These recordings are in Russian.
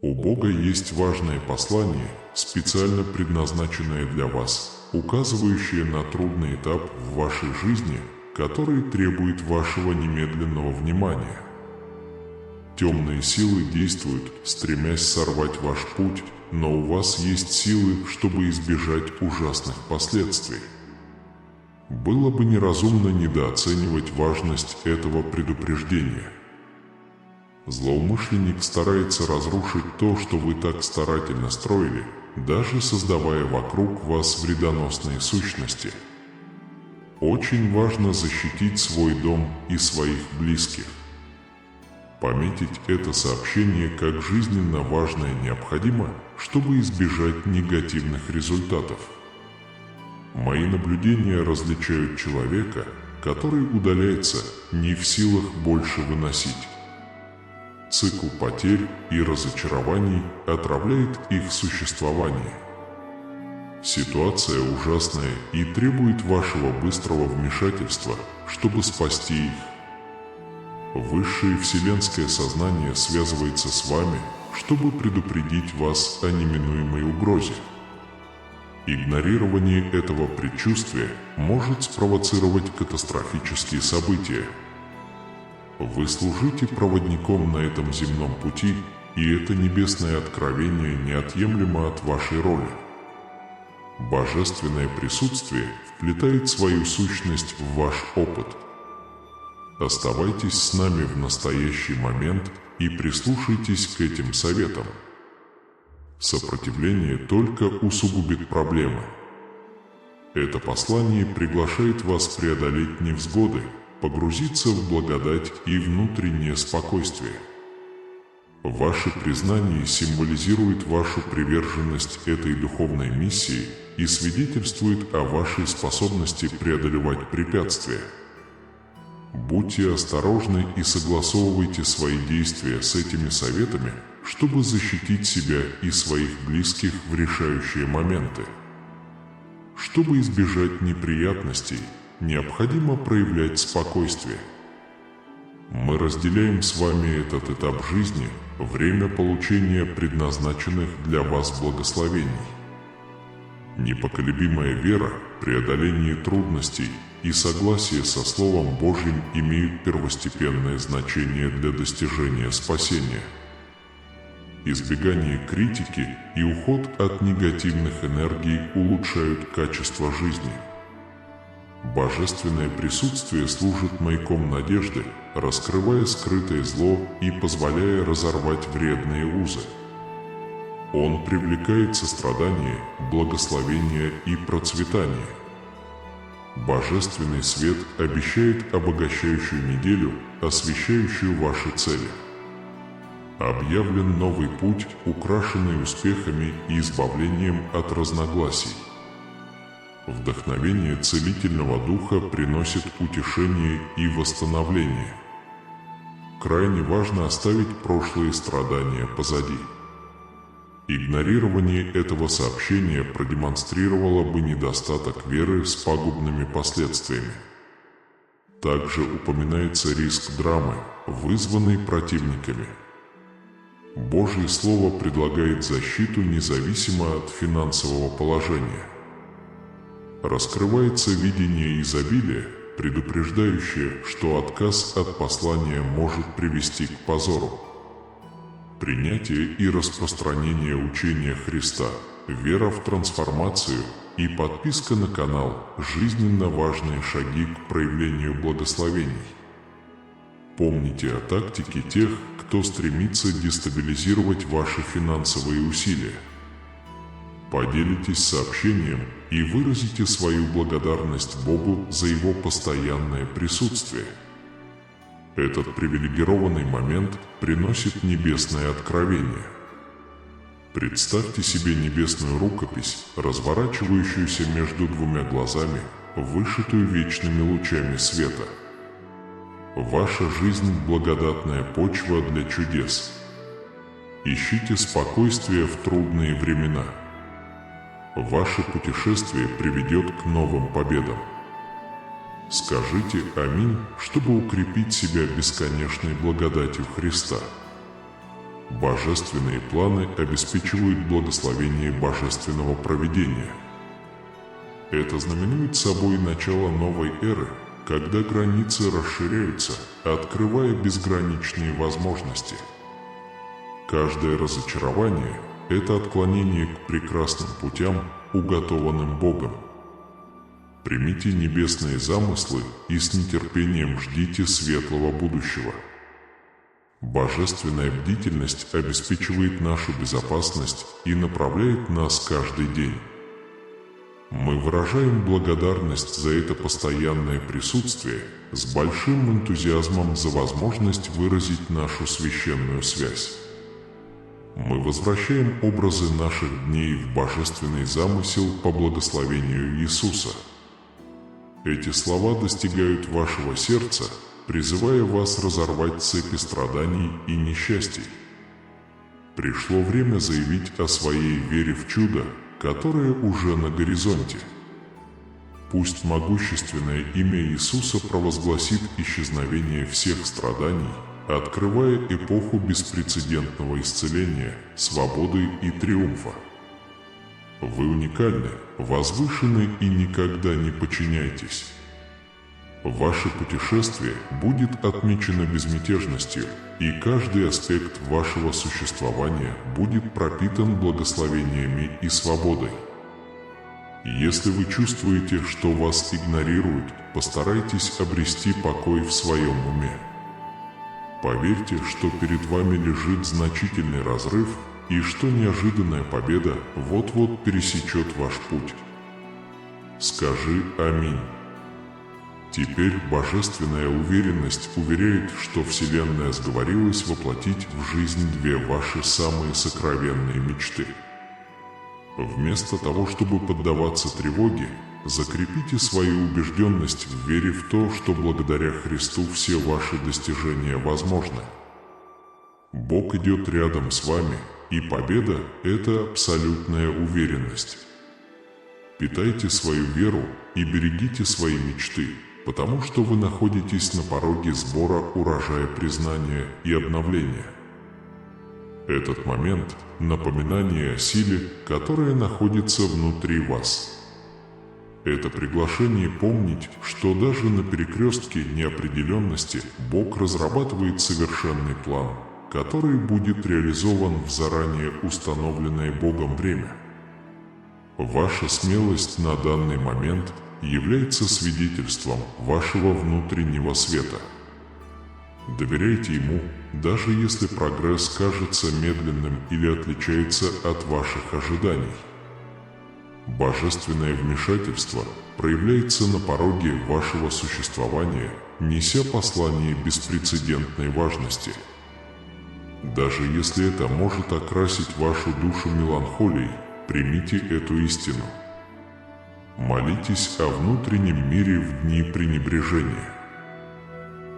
У Бога есть важное послание, специально предназначенное для вас, указывающее на трудный этап в вашей жизни, который требует вашего немедленного внимания. Темные силы действуют, стремясь сорвать ваш путь, но у вас есть силы, чтобы избежать ужасных последствий. Было бы неразумно недооценивать важность этого предупреждения. Злоумышленник старается разрушить то, что вы так старательно строили, даже создавая вокруг вас вредоносные сущности. Очень важно защитить свой дом и своих близких. Пометить это сообщение как жизненно важное необходимо, чтобы избежать негативных результатов. Мои наблюдения различают человека, который удаляется, не в силах больше выносить. Цикл потерь и разочарований отравляет их существование. Ситуация ужасная и требует вашего быстрого вмешательства, чтобы спасти их. Высшее вселенское сознание связывается с вами, чтобы предупредить вас о неминуемой угрозе. Игнорирование этого предчувствия может спровоцировать катастрофические события. Вы служите проводником на этом земном пути, и это небесное откровение неотъемлемо от вашей роли. Божественное присутствие вплетает свою сущность в ваш опыт. Оставайтесь с нами в настоящий момент и прислушайтесь к этим советам. Сопротивление только усугубит проблемы. Это послание приглашает вас преодолеть невзгоды, погрузиться в благодать и внутреннее спокойствие. Ваше признание символизирует вашу приверженность этой духовной миссии и свидетельствует о вашей способности преодолевать препятствия. Будьте осторожны и согласовывайте свои действия с этими советами, чтобы защитить себя и своих близких в решающие моменты. Чтобы избежать неприятностей, необходимо проявлять спокойствие. Мы разделяем с вами этот этап жизни, время получения предназначенных для вас благословений. Непоколебимая вера, преодоление трудностей и согласие со Словом Божьим имеют первостепенное значение для достижения спасения. Избегание критики и уход от негативных энергий улучшают качество жизни. Божественное присутствие служит маяком надежды, раскрывая скрытое зло и позволяя разорвать вредные узы. Он привлекает сострадание, благословение и процветание. Божественный свет обещает обогащающую неделю, освещающую ваши цели. Объявлен новый путь, украшенный успехами и избавлением от разногласий. Вдохновение целительного духа приносит утешение и восстановление. Крайне важно оставить прошлые страдания позади. Игнорирование этого сообщения продемонстрировало бы недостаток веры с пагубными последствиями. Также упоминается риск драмы, вызванный противниками. Божье Слово предлагает защиту независимо от финансового положения. Раскрывается видение изобилия, предупреждающее, что отказ от послания может привести к позору. Принятие и распространение учения Христа, вера в трансформацию и подписка на канал – жизненно важные шаги к проявлению благословений. Помните о тактике тех, кто стремится дестабилизировать ваши финансовые усилия. Поделитесь сообщением и выразите свою благодарность Богу за Его постоянное присутствие. Этот привилегированный момент приносит небесное откровение. Представьте себе небесную рукопись, разворачивающуюся между двумя глазами, вышитую вечными лучами света. Ваша жизнь – благодатная почва для чудес. Ищите спокойствие в трудные времена. Ваше путешествие приведет к новым победам. Скажите «Аминь», чтобы укрепить себя бесконечной благодатью Христа. Божественные планы обеспечивают благословение божественного провидения. Это знаменует собой начало новой эры, когда границы расширяются, открывая безграничные возможности. Каждое разочарование – это отклонение к прекрасным путям, уготованным Богом. Примите небесные замыслы и с нетерпением ждите светлого будущего. Божественная бдительность обеспечивает нашу безопасность и направляет нас каждый день. Мы выражаем благодарность за это постоянное присутствие с большим энтузиазмом за возможность выразить нашу священную связь. Мы возвращаем образы наших дней в божественный замысел по благословению Иисуса. Эти слова достигают вашего сердца, призывая вас разорвать цепи страданий и несчастий. Пришло время заявить о своей вере в чудо, которое уже на горизонте. Пусть могущественное имя Иисуса провозгласит исчезновение всех страданий, открывая эпоху беспрецедентного исцеления, свободы и триумфа. Вы уникальны, возвышены и никогда не подчиняйтесь. Ваше путешествие будет отмечено безмятежностью, и каждый аспект вашего существования будет пропитан благословениями и свободой. Если вы чувствуете, что вас игнорируют, постарайтесь обрести покой в своем уме. Поверьте, что перед вами лежит значительный разрыв, и что неожиданная победа вот-вот пересечет ваш путь. Скажи «Аминь». Теперь божественная уверенность уверяет, что Вселенная сговорилась воплотить в жизнь две ваши самые сокровенные мечты. Вместо того, чтобы поддаваться тревоге, закрепите свою убежденность в вере в то, что благодаря Христу все ваши достижения возможны. Бог идет рядом с вами, и победа – это абсолютная уверенность. Питайте свою веру и берегите свои мечты, потому что вы находитесь на пороге сбора урожая признания и обновления. Этот момент – напоминание о силе, которая находится внутри вас. Это приглашение помнить, что даже на перекрестке неопределенности Бог разрабатывает совершенный план, который будет реализован в заранее установленное Богом время. Ваша смелость на данный момент является свидетельством вашего внутреннего света. Доверяйте Ему, даже если прогресс кажется медленным или отличается от ваших ожиданий. Божественное вмешательство проявляется на пороге вашего существования, неся послание беспрецедентной важности. Даже если это может окрасить вашу душу меланхолией, примите эту истину. Молитесь о внутреннем мире в дни пренебрежения.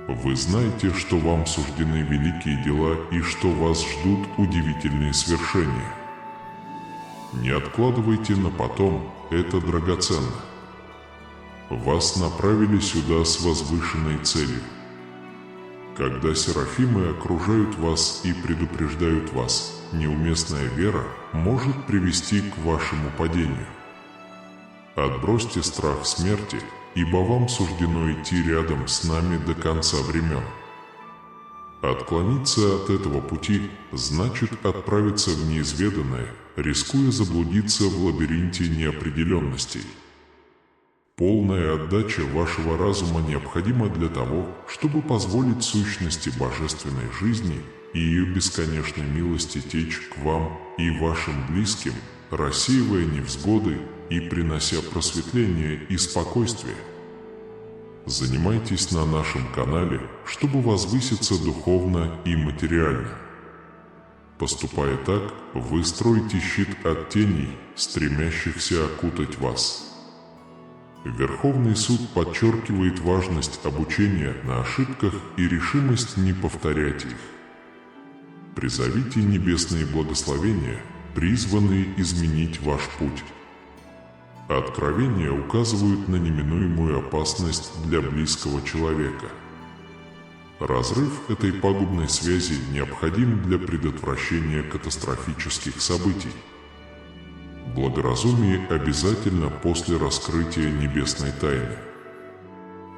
Вы знаете, что вам суждены великие дела и что вас ждут удивительные свершения. Не откладывайте на потом, это драгоценно. Вас направили сюда с возвышенной целью. Когда серафимы окружают вас и предупреждают вас, неуместная вера может привести к вашему падению. Отбросьте страх смерти, ибо вам суждено идти рядом с нами до конца времен. Отклониться от этого пути значит отправиться в неизведанное, рискуя заблудиться в лабиринте неопределенностей. Полная отдача вашего разума необходима для того, чтобы позволить сущности божественной жизни и ее бесконечной милости течь к вам и вашим близким, рассеивая невзгоды и принося просветление и спокойствие. Занимайтесь на нашем канале, чтобы возвыситься духовно и материально. Поступая так, вы строите щит от теней, стремящихся окутать вас. Верховный суд подчеркивает важность обучения на ошибках и решимость не повторять их. Призовите небесные благословения, призванные изменить ваш путь. Откровения указывают на неминуемую опасность для близкого человека. Разрыв этой пагубной связи необходим для предотвращения катастрофических событий. Благоразумие обязательно после раскрытия небесной тайны.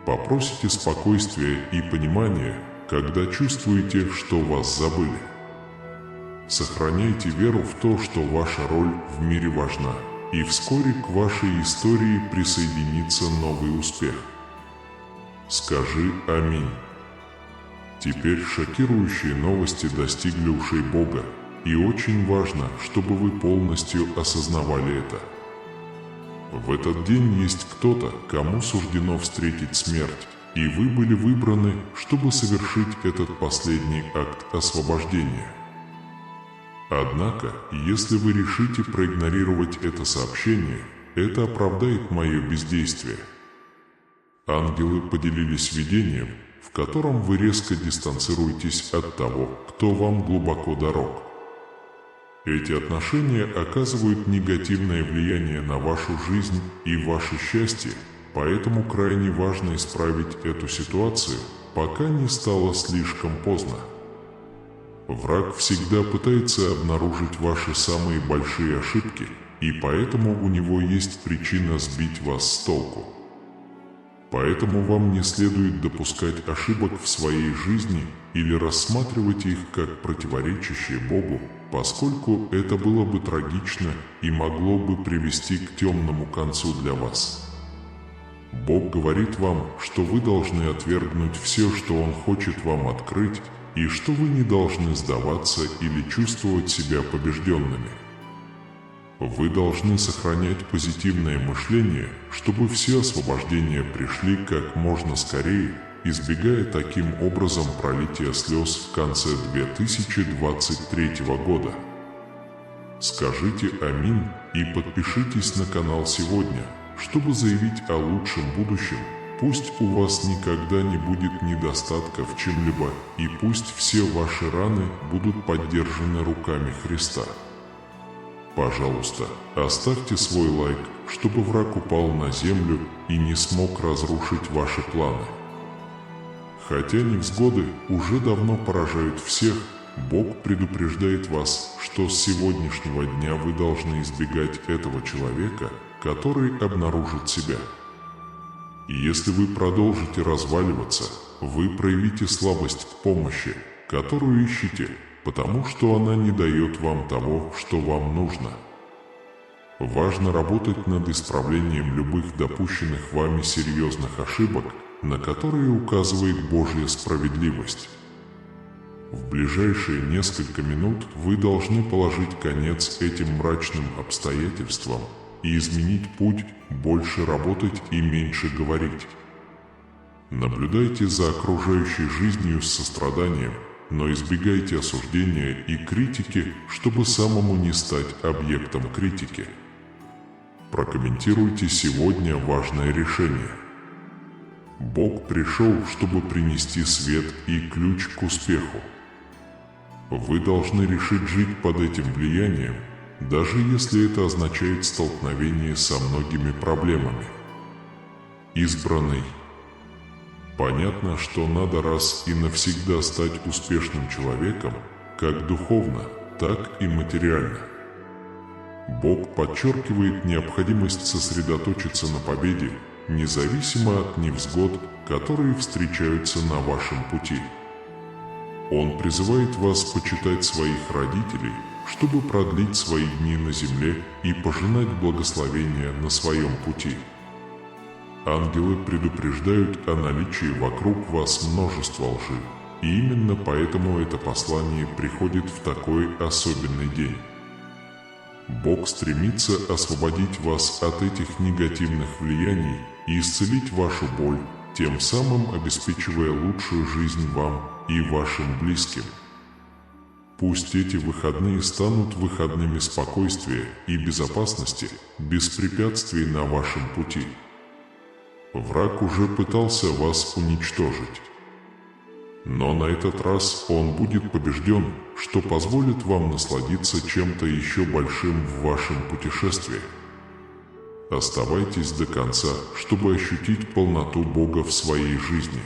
Попросите спокойствия и понимания, когда чувствуете, что вас забыли. Сохраняйте веру в то, что ваша роль в мире важна, и вскоре к вашей истории присоединится новый успех. Скажи «Аминь». Теперь шокирующие новости достигли ушей Бога, и очень важно, чтобы вы полностью осознавали это. В этот день есть кто-то, кому суждено встретить смерть, и вы были выбраны, чтобы совершить этот последний акт освобождения. Однако, если вы решите проигнорировать это сообщение, это оправдает мое бездействие. Ангелы поделились видением, в котором вы резко дистанцируетесь от того, кто вам глубоко дорог. Эти отношения оказывают негативное влияние на вашу жизнь и ваше счастье, поэтому крайне важно исправить эту ситуацию, пока не стало слишком поздно. Враг всегда пытается обнаружить ваши самые большие ошибки, и поэтому у него есть причина сбить вас с толку. Поэтому вам не следует допускать ошибок в своей жизни или рассматривать их как противоречащие Богу, поскольку это было бы трагично и могло бы привести к темному концу для вас. Бог говорит вам, что вы должны отвергнуть все, что Он хочет вам открыть, и что вы не должны сдаваться или чувствовать себя побежденными. Вы должны сохранять позитивное мышление, чтобы все освобождения пришли как можно скорее, избегая таким образом пролития слез в конце 2023 года. Скажите «Аминь» и подпишитесь на канал сегодня, чтобы заявить о лучшем будущем. Пусть у вас никогда не будет недостатка в чем-либо, и пусть все ваши раны будут поддержаны руками Христа. Пожалуйста, оставьте свой лайк, чтобы враг упал на землю и не смог разрушить ваши планы. Хотя невзгоды уже давно поражают всех, Бог предупреждает вас, что с сегодняшнего дня вы должны избегать этого человека, который обнаружит себя. И если вы продолжите разваливаться, вы проявите слабость к помощи, которую ищете, потому что она не дает вам того, что вам нужно. Важно работать над исправлением любых допущенных вами серьезных ошибок, на которые указывает Божья справедливость. В ближайшие несколько минут вы должны положить конец этим мрачным обстоятельствам и изменить путь, больше работать и меньше говорить. Наблюдайте за окружающей жизнью с состраданием, но избегайте осуждения и критики, чтобы самому не стать объектом критики. Прокомментируйте сегодня важное решение. Бог пришел, чтобы принести свет и ключ к успеху. Вы должны решить жить под этим влиянием, даже если это означает столкновение со многими проблемами. Избранный. Понятно, что надо раз и навсегда стать успешным человеком, как духовно, так и материально. Бог подчеркивает необходимость сосредоточиться на победе, независимо от невзгод, которые встречаются на вашем пути. Он призывает вас почитать своих родителей, чтобы продлить свои дни на земле и пожинать благословения на своем пути. Ангелы предупреждают о наличии вокруг вас множества лжи, и именно поэтому это послание приходит в такой особенный день. Бог стремится освободить вас от этих негативных влияний и исцелить вашу боль, тем самым обеспечивая лучшую жизнь вам и вашим близким. Пусть эти выходные станут выходными спокойствия и безопасности, без препятствий на вашем пути. Враг уже пытался вас уничтожить. Но на этот раз он будет побежден, что позволит вам насладиться чем-то еще большим в вашем путешествии. Оставайтесь до конца, чтобы ощутить полноту Бога в своей жизни.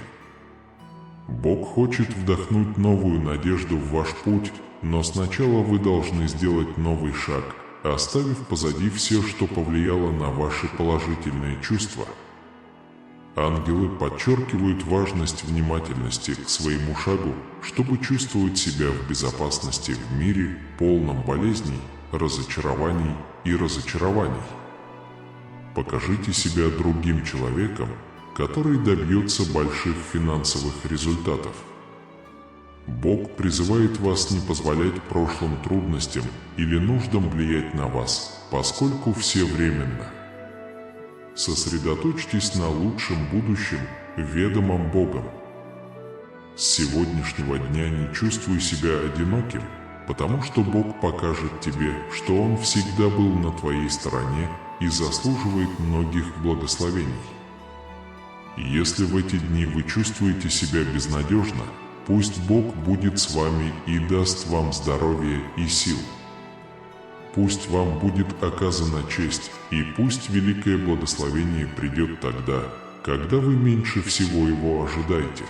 Бог хочет вдохнуть новую надежду в ваш путь, но сначала вы должны сделать новый шаг, оставив позади все, что повлияло на ваши положительные чувства. Ангелы подчеркивают важность внимательности к своему шагу, чтобы чувствовать себя в безопасности в мире, полном болезней, разочарований и разочарований. Покажите себя другим человеком, который добьется больших финансовых результатов. Бог призывает вас не позволять прошлым трудностям или нуждам влиять на вас, поскольку все временно. Сосредоточьтесь на лучшем будущем, ведомом Богом. С сегодняшнего дня не чувствуй себя одиноким, потому что Бог покажет тебе, что Он всегда был на твоей стороне и заслуживает многих благословений. Если в эти дни вы чувствуете себя безнадежно, пусть Бог будет с вами и даст вам здоровье и сил. Пусть вам будет оказана честь, и пусть великое благословение придет тогда, когда вы меньше всего его ожидаете.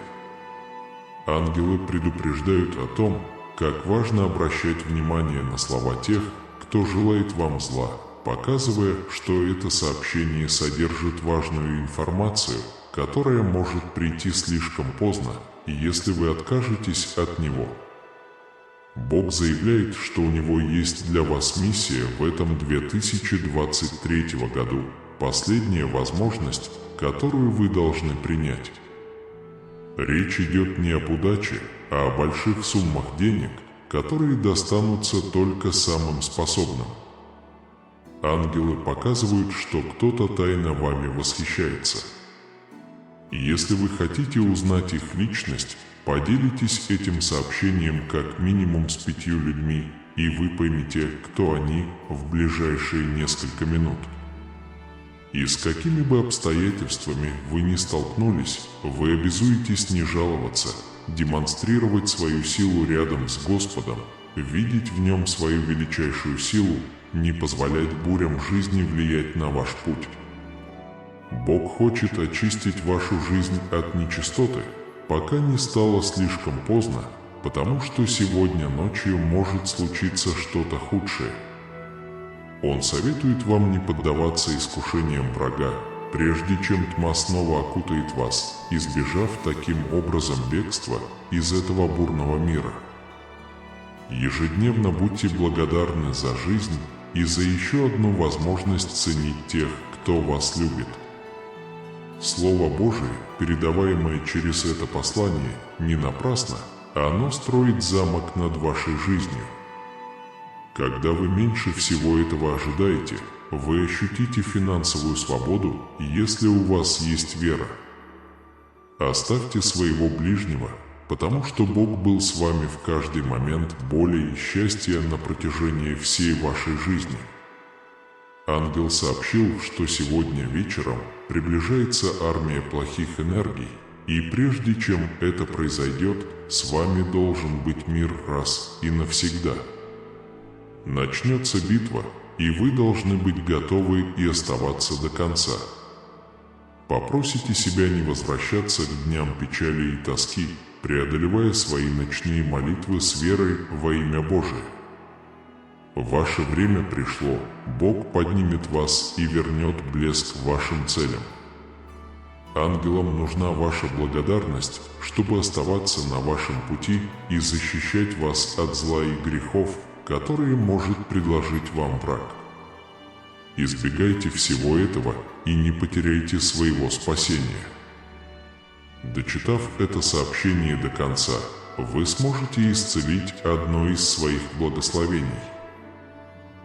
Ангелы предупреждают о том, как важно обращать внимание на слова тех, кто желает вам зла, показывая, что это сообщение содержит важную информацию, которая может прийти слишком поздно, если вы откажетесь от него. Бог заявляет, что у Него есть для вас миссия в этом 2023 году, последняя возможность, которую вы должны принять. Речь идет не об удаче, а о больших суммах денег, которые достанутся только самым способным. Ангелы показывают, что кто-то тайно вами восхищается. Если вы хотите узнать их личность, поделитесь этим сообщением как минимум с 5 людьми, и вы поймете, кто они в ближайшие несколько минут. И с какими бы обстоятельствами вы ни столкнулись, вы обязуетесь не жаловаться, демонстрировать свою силу рядом с Господом, видеть в Нем свою величайшую силу, не позволять бурям жизни влиять на ваш путь. Бог хочет очистить вашу жизнь от нечистоты, пока не стало слишком поздно, потому что сегодня ночью может случиться что-то худшее. Он советует вам не поддаваться искушениям врага, прежде чем тьма снова окутает вас, избежав таким образом бегства из этого бурного мира. Ежедневно будьте благодарны за жизнь и за еще одну возможность ценить тех, кто вас любит. Слово Божие, передаваемое через это послание, не напрасно, а оно строит замок над вашей жизнью. Когда вы меньше всего этого ожидаете, вы ощутите финансовую свободу, если у вас есть вера. Оставьте своего ближнего, потому что Бог был с вами в каждый момент боли и счастья на протяжении всей вашей жизни. Ангел сообщил, что сегодня вечером приближается армия плохих энергий, и прежде чем это произойдет, с вами должен быть мир раз и навсегда. Начнется битва, и вы должны быть готовы и оставаться до конца. Попросите себя не возвращаться к дням печали и тоски, преодолевая свои ночные молитвы с верой во имя Божие. Ваше время пришло, Бог поднимет вас и вернет блеск вашим целям. Ангелам нужна ваша благодарность, чтобы оставаться на вашем пути и защищать вас от зла и грехов, которые может предложить вам враг. Избегайте всего этого и не потеряйте своего спасения. Дочитав это сообщение до конца, вы сможете исцелить одно из своих благословений.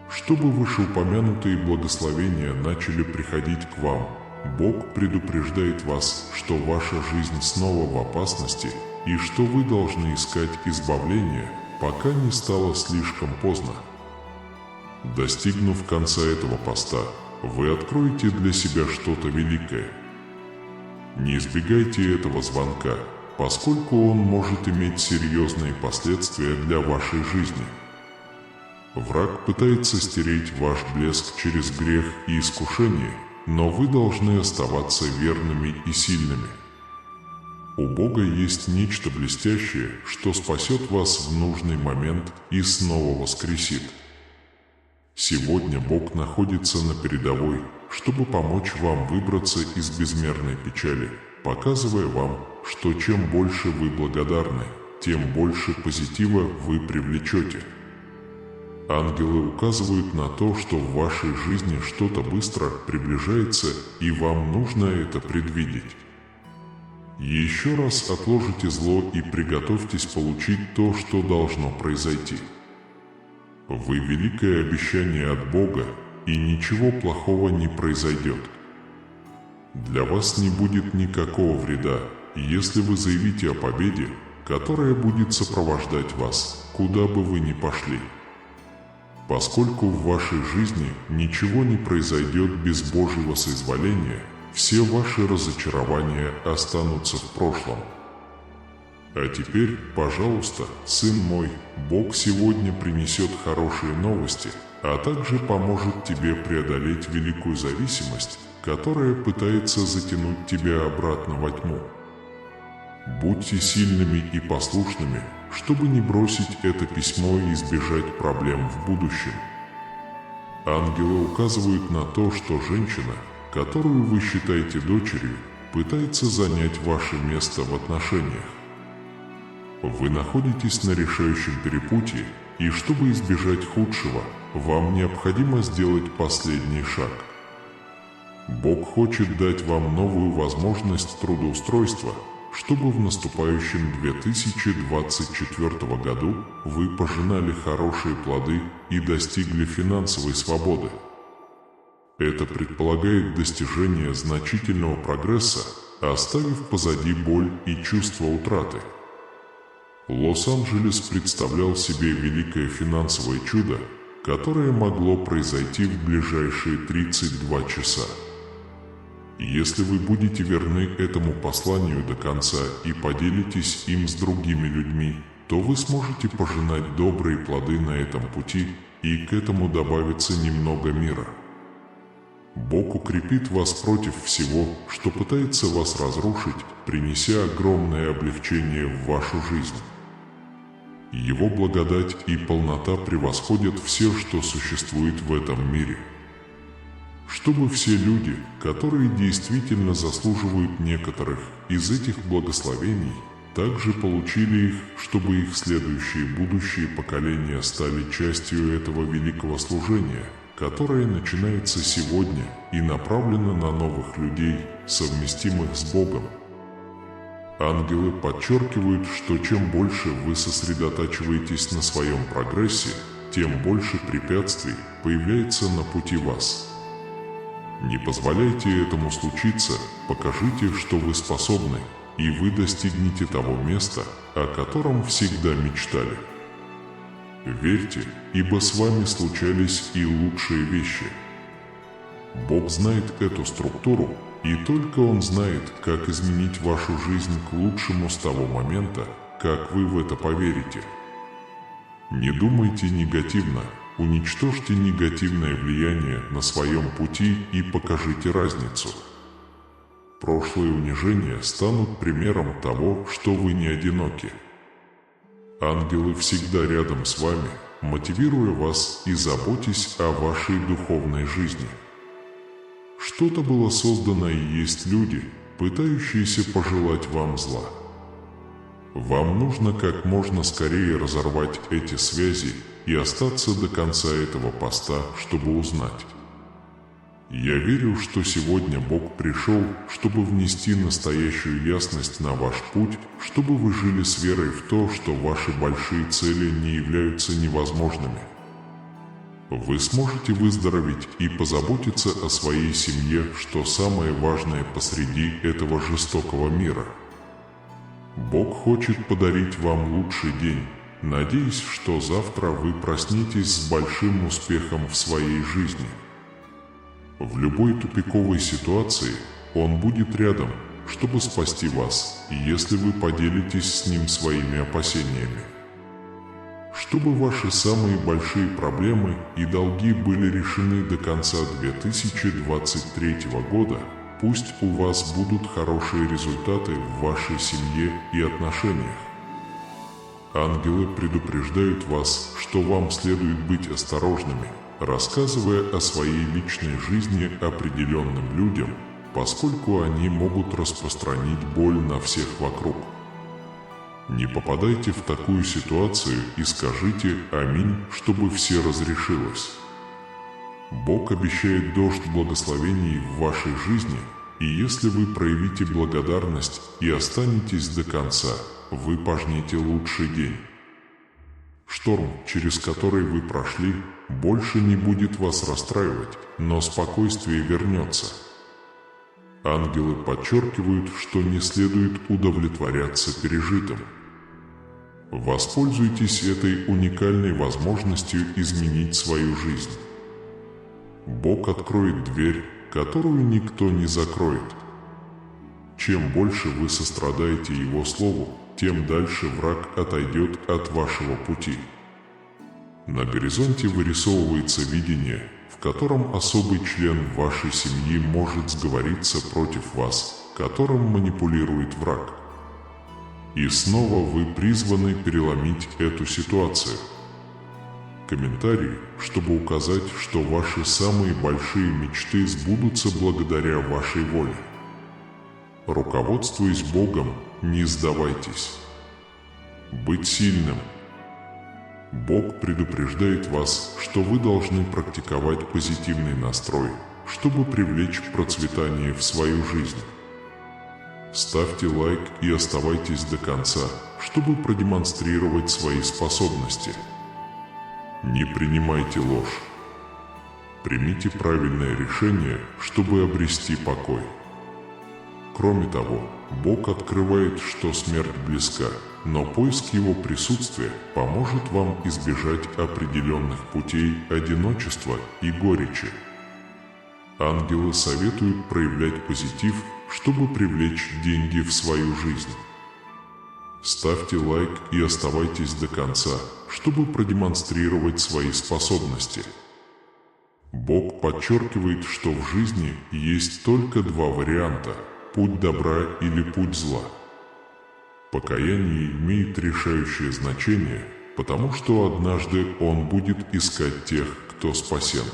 Чтобы вышеупомянутые благословения начали приходить к вам, Бог предупреждает вас, что ваша жизнь снова в опасности и что вы должны искать избавление, пока не стало слишком поздно. Достигнув конца этого поста, вы откроете для себя что-то великое. Не избегайте этого звонка, поскольку он может иметь серьезные последствия для вашей жизни. Враг пытается стереть ваш блеск через грех и искушение, но вы должны оставаться верными и сильными. У Бога есть нечто блестящее, что спасет вас в нужный момент и снова воскресит. Сегодня Бог находится на передовой, чтобы помочь вам выбраться из безмерной печали, показывая вам, что чем больше вы благодарны, тем больше позитива вы привлечете. Ангелы указывают на то, что в вашей жизни что-то быстро приближается, и вам нужно это предвидеть. Еще раз отложите зло и приготовьтесь получить то, что должно произойти. Вы великое обещание от Бога, и ничего плохого не произойдет. Для вас не будет никакого вреда, если вы заявите о победе, которая будет сопровождать вас, куда бы вы ни пошли. Поскольку в вашей жизни ничего не произойдет без Божьего соизволения, все ваши разочарования останутся в прошлом. А теперь, пожалуйста, сын мой, Бог сегодня принесет хорошие новости, а также поможет тебе преодолеть великую зависимость, которая пытается затянуть тебя обратно во тьму. Будьте сильными и послушными, чтобы не бросить это письмо и избежать проблем в будущем. Ангелы указывают на то, что женщина, которую вы считаете дочерью, пытается занять ваше место в отношениях. Вы находитесь на решающем перепутье, и чтобы избежать худшего, вам необходимо сделать последний шаг. Бог хочет дать вам новую возможность трудоустройства, чтобы в наступающем 2024 году вы пожинали хорошие плоды и достигли финансовой свободы. Это предполагает достижение значительного прогресса, оставив позади боль и чувство утраты. Лос-Анджелес представлял себе великое финансовое чудо, которое могло произойти в ближайшие 32 часа. Если вы будете верны этому посланию до конца и поделитесь им с другими людьми, то вы сможете пожинать добрые плоды на этом пути, и к этому добавится немного мира. Бог укрепит вас против всего, что пытается вас разрушить, принеся огромное облегчение в вашу жизнь. Его благодать и полнота превосходят все, что существует в этом мире. Чтобы все люди, которые действительно заслуживают некоторых из этих благословений, также получили их, чтобы их следующие будущие поколения стали частью этого великого служения, которое начинается сегодня и направлено на новых людей, совместимых с Богом. Ангелы подчеркивают, что чем больше вы сосредотачиваетесь на своем прогрессе, тем больше препятствий появляется на пути вас. Не позволяйте этому случиться, покажите, что вы способны, и вы достигнете того места, о котором всегда мечтали. Верьте, ибо с вами случались и лучшие вещи. Бог знает эту структуру, и только Он знает, как изменить вашу жизнь к лучшему с того момента, как вы в это поверите. Не думайте негативно, уничтожьте негативное влияние на своем пути и покажите разницу. Прошлые унижения станут примером того, что вы не одиноки. Ангелы всегда рядом с вами, мотивируя вас и заботясь о вашей духовной жизни. Что-то было создано, и есть люди, пытающиеся пожелать вам зла. Вам нужно как можно скорее разорвать эти связи и остаться до конца этого поста, чтобы узнать. Я верю, что сегодня Бог пришел, чтобы внести настоящую ясность на ваш путь, чтобы вы жили с верой в то, что ваши большие цели не являются невозможными. Вы сможете выздороветь и позаботиться о своей семье, что самое важное посреди этого жестокого мира. Бог хочет подарить вам лучший день, надеясь, что завтра вы проснетесь с большим успехом в своей жизни. В любой тупиковой ситуации Он будет рядом, чтобы спасти вас, если вы поделитесь с Ним своими опасениями. Чтобы ваши самые большие проблемы и долги были решены до конца 2023 года, Пусть у вас будут хорошие результаты в вашей семье и отношениях. Ангелы предупреждают вас, что вам следует быть осторожными, рассказывая о своей личной жизни определенным людям, поскольку они могут распространить боль на всех вокруг. Не попадайте в такую ситуацию и скажите «Аминь», чтобы все разрешилось. Бог обещает дождь благословений в вашей жизни, и если вы проявите благодарность и останетесь до конца, вы пожнете лучший день. Шторм, через который вы прошли, больше не будет вас расстраивать, но спокойствие вернется. Ангелы подчеркивают, что не следует удовлетворяться пережитым. Воспользуйтесь этой уникальной возможностью изменить свою жизнь. Бог откроет дверь, которую никто не закроет. Чем больше вы сострадаете Его Слову, тем дальше враг отойдет от вашего пути. На горизонте вырисовывается видение, в котором особый член вашей семьи может сговориться против вас, которым манипулирует враг. И снова вы призваны переломить эту ситуацию. Комментарий, чтобы указать, что ваши самые большие мечты сбудутся благодаря вашей воле. Руководствуясь Богом, не сдавайтесь. Быть сильным. Бог предупреждает вас, что вы должны практиковать позитивный настрой, чтобы привлечь процветание в свою жизнь. Ставьте лайк и оставайтесь до конца, чтобы продемонстрировать свои способности. Не принимайте ложь. Примите правильное решение, чтобы обрести покой. Кроме того, Бог открывает, что смерть близка, но поиск Его присутствия поможет вам избежать определенных путей одиночества и горечи. Ангелы советуют проявлять позитив, чтобы привлечь деньги в свою жизнь. Ставьте лайк и оставайтесь до конца, чтобы продемонстрировать свои способности. Бог подчеркивает, что в жизни есть только два варианта – путь добра или путь зла. Покаяние имеет решающее значение, потому что однажды Он будет искать тех, кто спасен.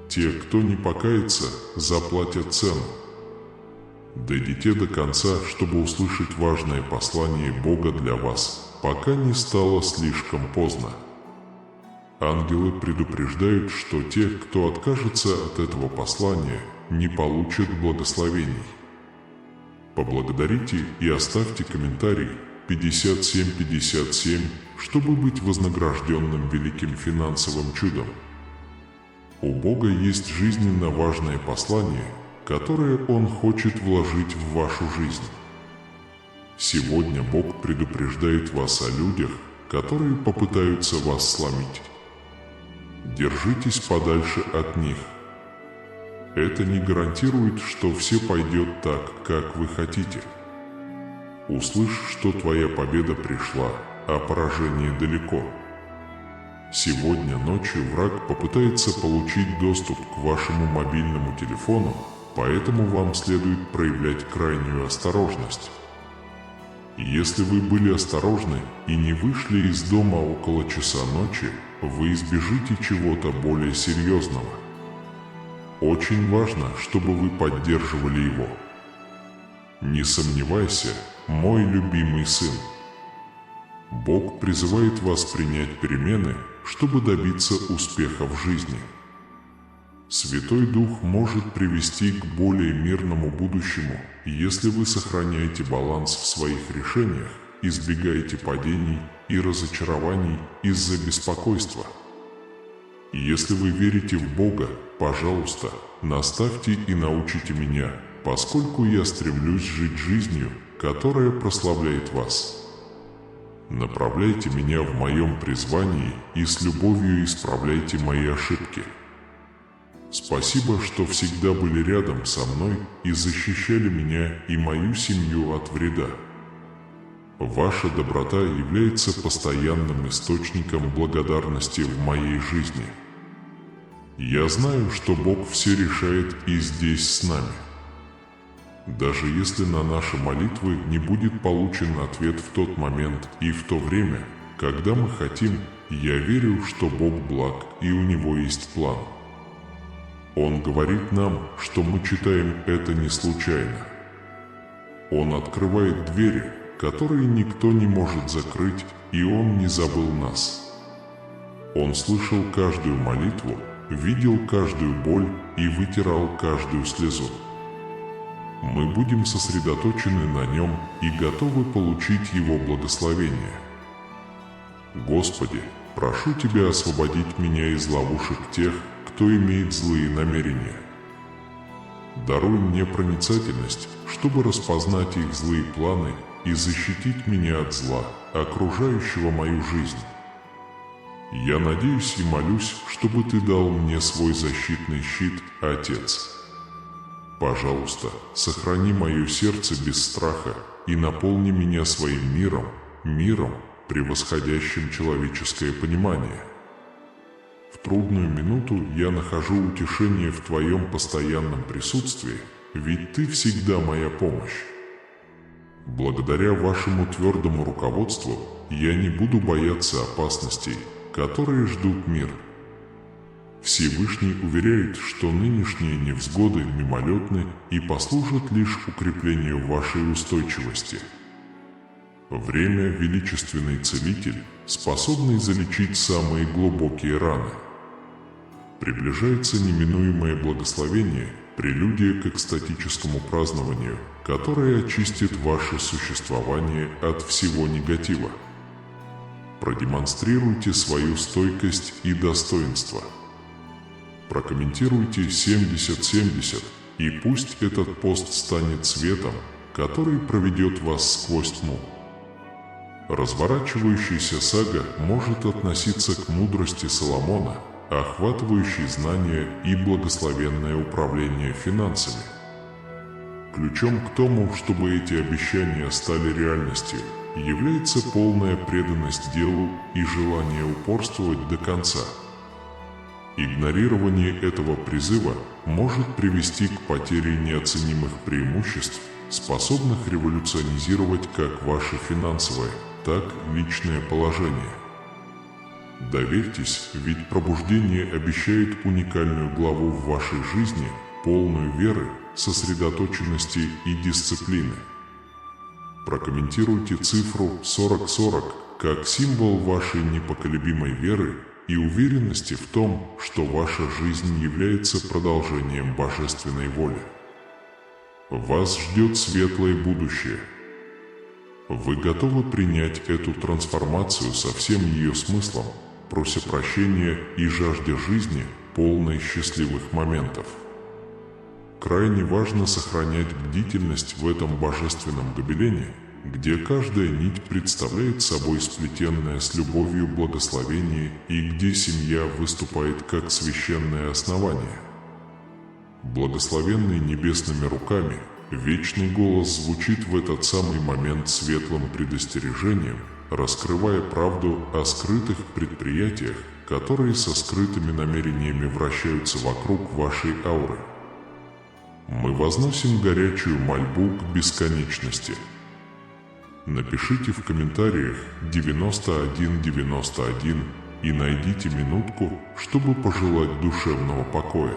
Те, кто не покается, заплатят цену. Дойдите до конца, чтобы услышать важное послание Бога для вас, пока не стало слишком поздно. Ангелы предупреждают, что те, кто откажется от этого послания, не получат благословений. Поблагодарите и оставьте комментарий 5757, чтобы быть вознагражденным великим финансовым чудом. У Бога есть жизненно важное послание, которое Он хочет вложить в вашу жизнь. Сегодня Бог предупреждает вас о людях, которые попытаются вас сломить. Держитесь подальше от них. Это не гарантирует, что все пойдет так, как вы хотите. Услышь, что твоя победа пришла, а поражение далеко. Сегодня ночью враг попытается получить доступ к вашему мобильному телефону, поэтому вам следует проявлять крайнюю осторожность. Если вы были осторожны и не вышли из дома около часа ночи, вы избежите чего-то более серьезного. Очень важно, чтобы вы поддерживали его. Не сомневайся, мой любимый сын. Бог призывает вас принять перемены, чтобы добиться успеха в жизни. Святой Дух может привести к более мирному будущему, если вы сохраняете баланс в своих решениях, избегаете падений и разочарований из-за беспокойства. Если вы верите в Бога, пожалуйста, наставьте и научите меня, поскольку я стремлюсь жить жизнью, которая прославляет вас. Направляйте меня в моем призвании и с любовью исправляйте мои ошибки. Спасибо, что всегда были рядом со мной и защищали меня и мою семью от вреда. Ваша доброта является постоянным источником благодарности в моей жизни. Я знаю, что Бог все решает и здесь с нами. Даже если на наши молитвы не будет получен ответ в тот момент и в то время, когда мы хотим, я верю, что Бог благ и у Него есть план. Он говорит нам, что мы читаем это не случайно. Он открывает двери, которые никто не может закрыть, и Он не забыл нас. Он слышал каждую молитву, видел каждую боль и вытирал каждую слезу. Мы будем сосредоточены на Нем и готовы получить Его благословение. Господи, прошу Тебя освободить меня из ловушек тех, кто имеет злые намерения. Даруй мне проницательность, чтобы распознать их злые планы и защитить меня от зла, окружающего мою жизнь. Я надеюсь и молюсь, чтобы Ты дал мне свой защитный щит, Отец. Пожалуйста, сохрани мое сердце без страха и наполни меня своим миром, превосходящим человеческое понимание. В трудную минуту я нахожу утешение в Твоем постоянном присутствии, ведь Ты всегда моя помощь. Благодаря Вашему твердому руководству я не буду бояться опасностей, которые ждут мир. Всевышний уверяет, что нынешние невзгоды мимолетны и послужат лишь укреплению вашей устойчивости. Время – величественный целитель, способный залечить самые глубокие раны. Приближается неминуемое благословение, прелюдия к экстатическому празднованию, которое очистит ваше существование от всего негатива. Продемонстрируйте свою стойкость и достоинство. Прокомментируйте 70-70, и пусть этот пост станет светом, который проведет вас сквозь тьму. Разворачивающаяся сага может относиться к мудрости Соломона, охватывающей знания и благословенное управление финансами. Ключом к тому, чтобы эти обещания стали реальностью, является полная преданность делу и желание упорствовать до конца. Игнорирование этого призыва может привести к потере неоценимых преимуществ, способных революционизировать как ваше финансовое, так и личное положение. Доверьтесь, ведь пробуждение обещает уникальную главу в вашей жизни, полную веры, сосредоточенности и дисциплины. Прокомментируйте цифру 4040 как символ вашей непоколебимой веры и уверенности в том, что ваша жизнь является продолжением божественной воли. Вас ждет светлое будущее. Вы готовы принять эту трансформацию со всем ее смыслом, прося прощения и жаждя жизни, полной счастливых моментов. Крайне важно сохранять бдительность в этом божественном гобелене, где каждая нить представляет собой сплетенное с любовью благословение и где семья выступает как священное основание. Благословенный небесными руками, вечный голос звучит в этот самый момент светлым предостережением, раскрывая правду о скрытых предприятиях, которые со скрытыми намерениями вращаются вокруг вашей ауры. Мы возносим горячую мольбу к бесконечности. Напишите в комментариях 9191 и найдите минутку, чтобы пожелать душевного покоя.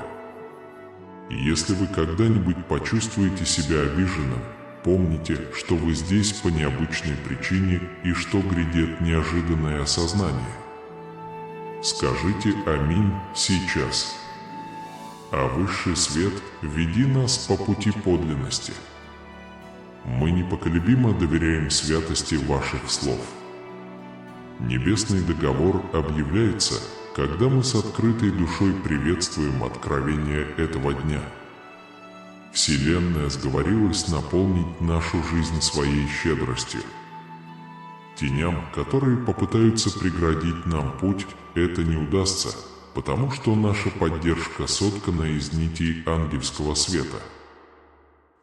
Если вы когда-нибудь почувствуете себя обиженным, помните, что вы здесь по необычной причине и что грядет неожиданное осознание. Скажите «Аминь» сейчас. А высший свет веди нас по пути подлинности. Мы непоколебимо доверяем святости ваших слов. Небесный договор объявляется, когда мы с открытой душой приветствуем откровение этого дня. Вселенная сговорилась наполнить нашу жизнь своей щедростью. Теням, которые попытаются преградить нам путь, это не удастся, потому что наша поддержка соткана из нитей ангельского света.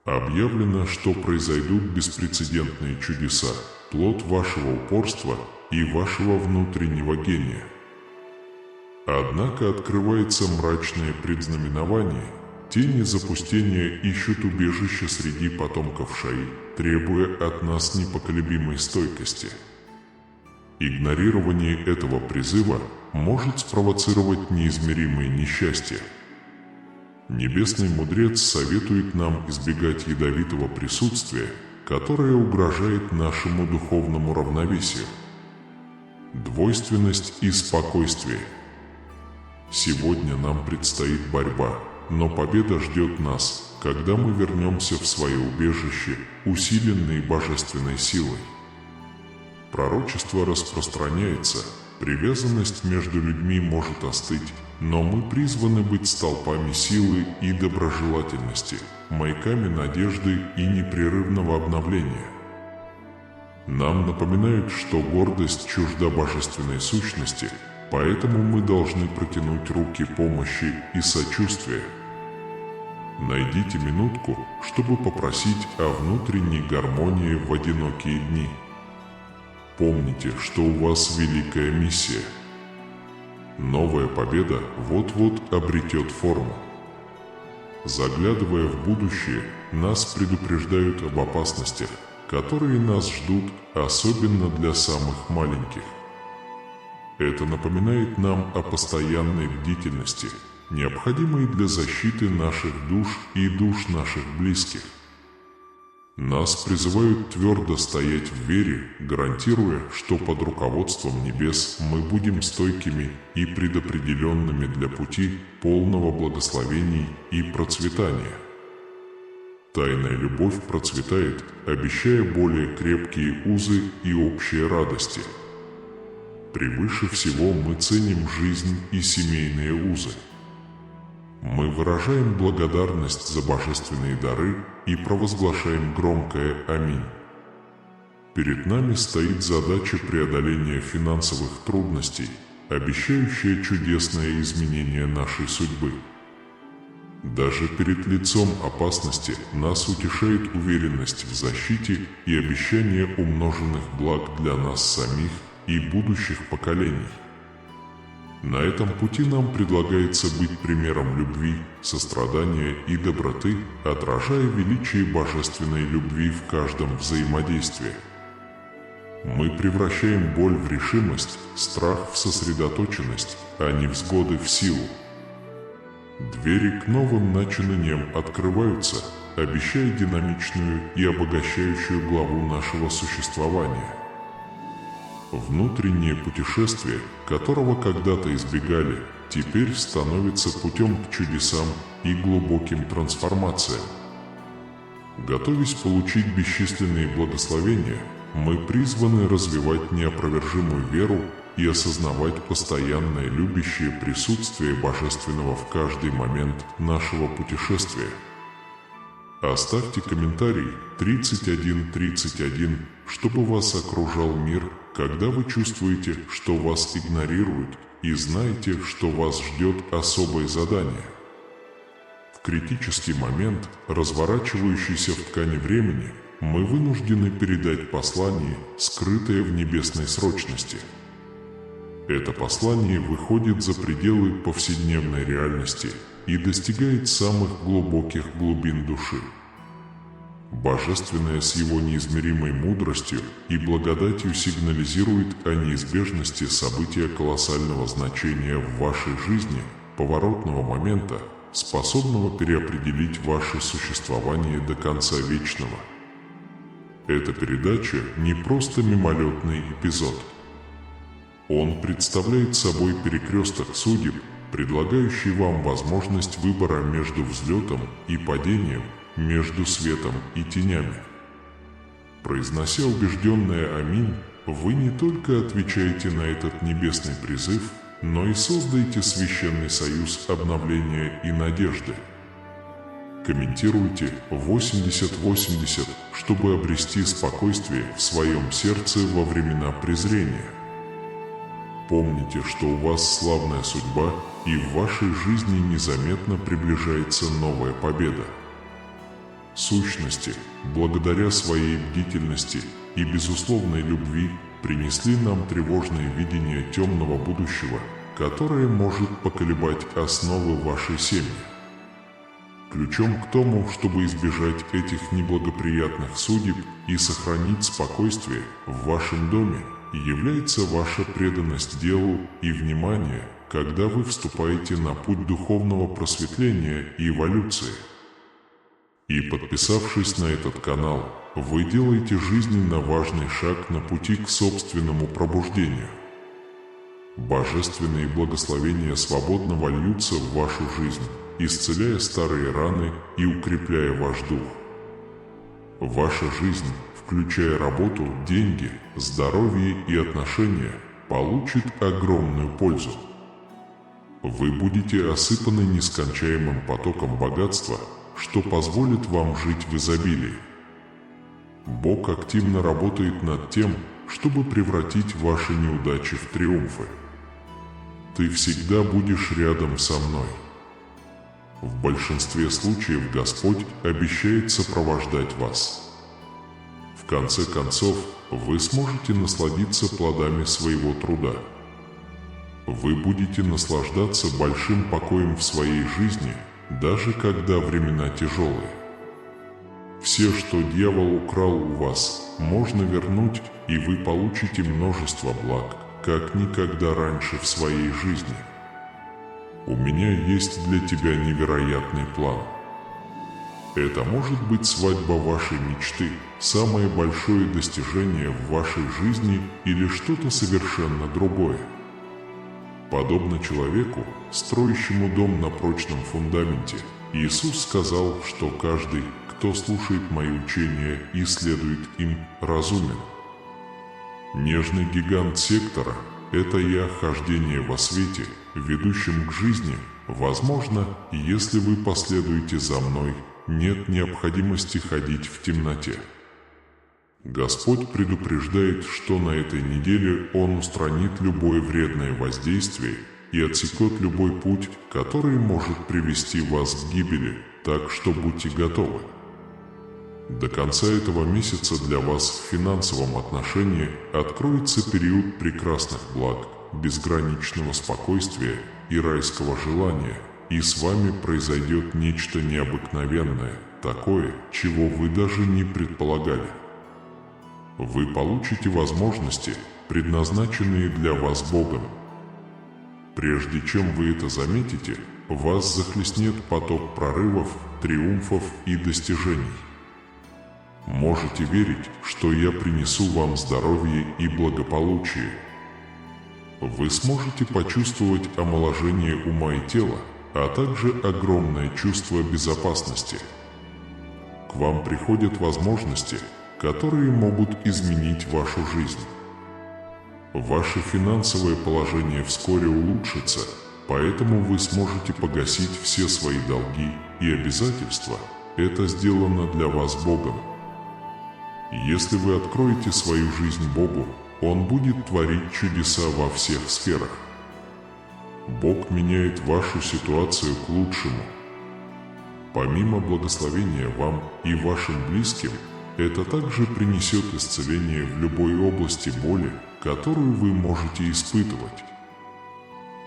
Объявлено, что произойдут беспрецедентные чудеса, плод вашего упорства и вашего внутреннего гения. Однако открывается мрачное предзнаменование, Тени запустения ищут убежище среди потомков Шаи, требуя от нас непоколебимой стойкости. Игнорирование этого призыва может спровоцировать неизмеримые несчастья. Небесный мудрец советует нам избегать ядовитого присутствия, которое угрожает нашему духовному равновесию. Двойственность и спокойствие. Сегодня нам предстоит борьба, но победа ждет нас, когда мы вернемся в свое убежище, усиленные божественной силой. Пророчество распространяется, привязанность между людьми может остыть, но мы призваны быть столпами силы и доброжелательности, маяками надежды и непрерывного обновления. Нам напоминают, что гордость чужда божественной сущности, поэтому мы должны протянуть руки помощи и сочувствия. Найдите минутку, чтобы попросить о внутренней гармонии в одинокие дни. Помните, что у вас великая миссия. Новая победа вот-вот обретет форму. Заглядывая в будущее, нас предупреждают об опасностях, которые нас ждут, особенно для самых маленьких. Это напоминает нам о постоянной бдительности, необходимой для защиты наших душ и душ наших близких. Нас призывают твердо стоять в вере, гарантируя, что под руководством небес мы будем стойкими и предопределенными для пути полного благословений и процветания. Тайная любовь процветает, обещая более крепкие узы и общие радости. Превыше всего мы ценим жизнь и семейные узы. Мы выражаем благодарность за божественные дары и провозглашаем громкое «Аминь». Перед нами стоит задача преодоления финансовых трудностей, обещающая чудесное изменение нашей судьбы. Даже перед лицом опасности нас утешает уверенность в защите и обещание умноженных благ для нас самих и будущих поколений. На этом пути нам предлагается быть примером любви, сострадания и доброты, отражая величие божественной любви в каждом взаимодействии. Мы превращаем боль в решимость, страх в сосредоточенность, а невзгоды в силу. Двери к новым начинаниям открываются, обещая динамичную и обогащающую главу нашего существования. Внутреннее путешествие, которого когда-то избегали, теперь становится путем к чудесам и глубоким трансформациям. Готовясь получить бесчисленные благословения, мы призваны развивать неопровержимую веру и осознавать постоянное любящее присутствие Божественного в каждый момент нашего путешествия. Оставьте комментарий 3131, чтобы вас окружал мир, когда вы чувствуете, что вас игнорируют, и знаете, что вас ждет особое задание. В критический момент, разворачивающийся в ткани времени, мы вынуждены передать послание, скрытое в небесной срочности. Это послание выходит за пределы повседневной реальности и достигает самых глубоких глубин души. Божественное с его неизмеримой мудростью и благодатью сигнализирует о неизбежности события колоссального значения в вашей жизни, поворотного момента, способного переопределить ваше существование до конца вечного. Эта передача не просто мимолетный эпизод. Он представляет собой перекресток судеб, предлагающий вам возможность выбора между взлетом и падением, между светом и тенями. Произнося убежденное «Аминь», вы не только отвечаете на этот небесный призыв, но и создаете священный союз обновления и надежды. Комментируйте 8080, чтобы обрести спокойствие в своем сердце во времена презрения. Помните, что у вас славная судьба, и в вашей жизни незаметно приближается новая победа. Сущности, благодаря своей бдительности и безусловной любви, принесли нам тревожное видение темного будущего, которое может поколебать основы вашей семьи. Ключом к тому, чтобы избежать этих неблагоприятных судеб и сохранить спокойствие в вашем доме, является ваша преданность делу и внимание, когда вы вступаете на путь духовного просветления и эволюции. И подписавшись на этот канал, вы делаете жизненно важный шаг на пути к собственному пробуждению. Божественные благословения свободно вольются в вашу жизнь, исцеляя старые раны и укрепляя ваш дух. Ваша жизнь, включая работу, деньги, здоровье и отношения, получит огромную пользу. Вы будете осыпаны нескончаемым потоком богатства, что позволит вам жить в изобилии. Бог активно работает над тем, чтобы превратить ваши неудачи в триумфы. Ты всегда будешь рядом со мной. В большинстве случаев Господь обещает сопровождать вас. В конце концов, вы сможете насладиться плодами своего труда. Вы будете наслаждаться большим покоем в своей жизни, даже когда времена тяжелые. Все, что дьявол украл у вас, можно вернуть, и вы получите множество благ, как никогда раньше в своей жизни. У меня есть для тебя невероятный план. Это может быть свадьба вашей мечты, самое большое достижение в вашей жизни или что-то совершенно другое. Подобно человеку, строящему дом на прочном фундаменте, Иисус сказал, что каждый, кто слушает мои учения и следует им, разумен. Нежный гигант сектора – это я, хождение во свете, ведущим к жизни. Возможно, если вы последуете за мной, нет необходимости ходить в темноте. Господь предупреждает, что на этой неделе Он устранит любое вредное воздействие и отсекет любой путь, который может привести вас к гибели, так что будьте готовы. До конца этого месяца для вас в финансовом отношении откроется период прекрасных благ, безграничного спокойствия и райского желания, и с вами произойдет нечто необыкновенное, такое, чего вы даже не предполагали. Вы получите возможности, предназначенные для вас Богом. Прежде чем вы это заметите, вас захлестнет поток прорывов, триумфов и достижений. Можете верить, что я принесу вам здоровье и благополучие. Вы сможете почувствовать омоложение ума и тела, а также огромное чувство безопасности. К вам приходят возможности, которые могут изменить вашу жизнь. Ваше финансовое положение вскоре улучшится, поэтому вы сможете погасить все свои долги и обязательства. Это сделано для вас Богом. Если вы откроете свою жизнь Богу, Он будет творить чудеса во всех сферах. Бог меняет вашу ситуацию к лучшему. Помимо благословения вам и вашим близким, это также принесет исцеление в любой области боли, которую вы можете испытывать.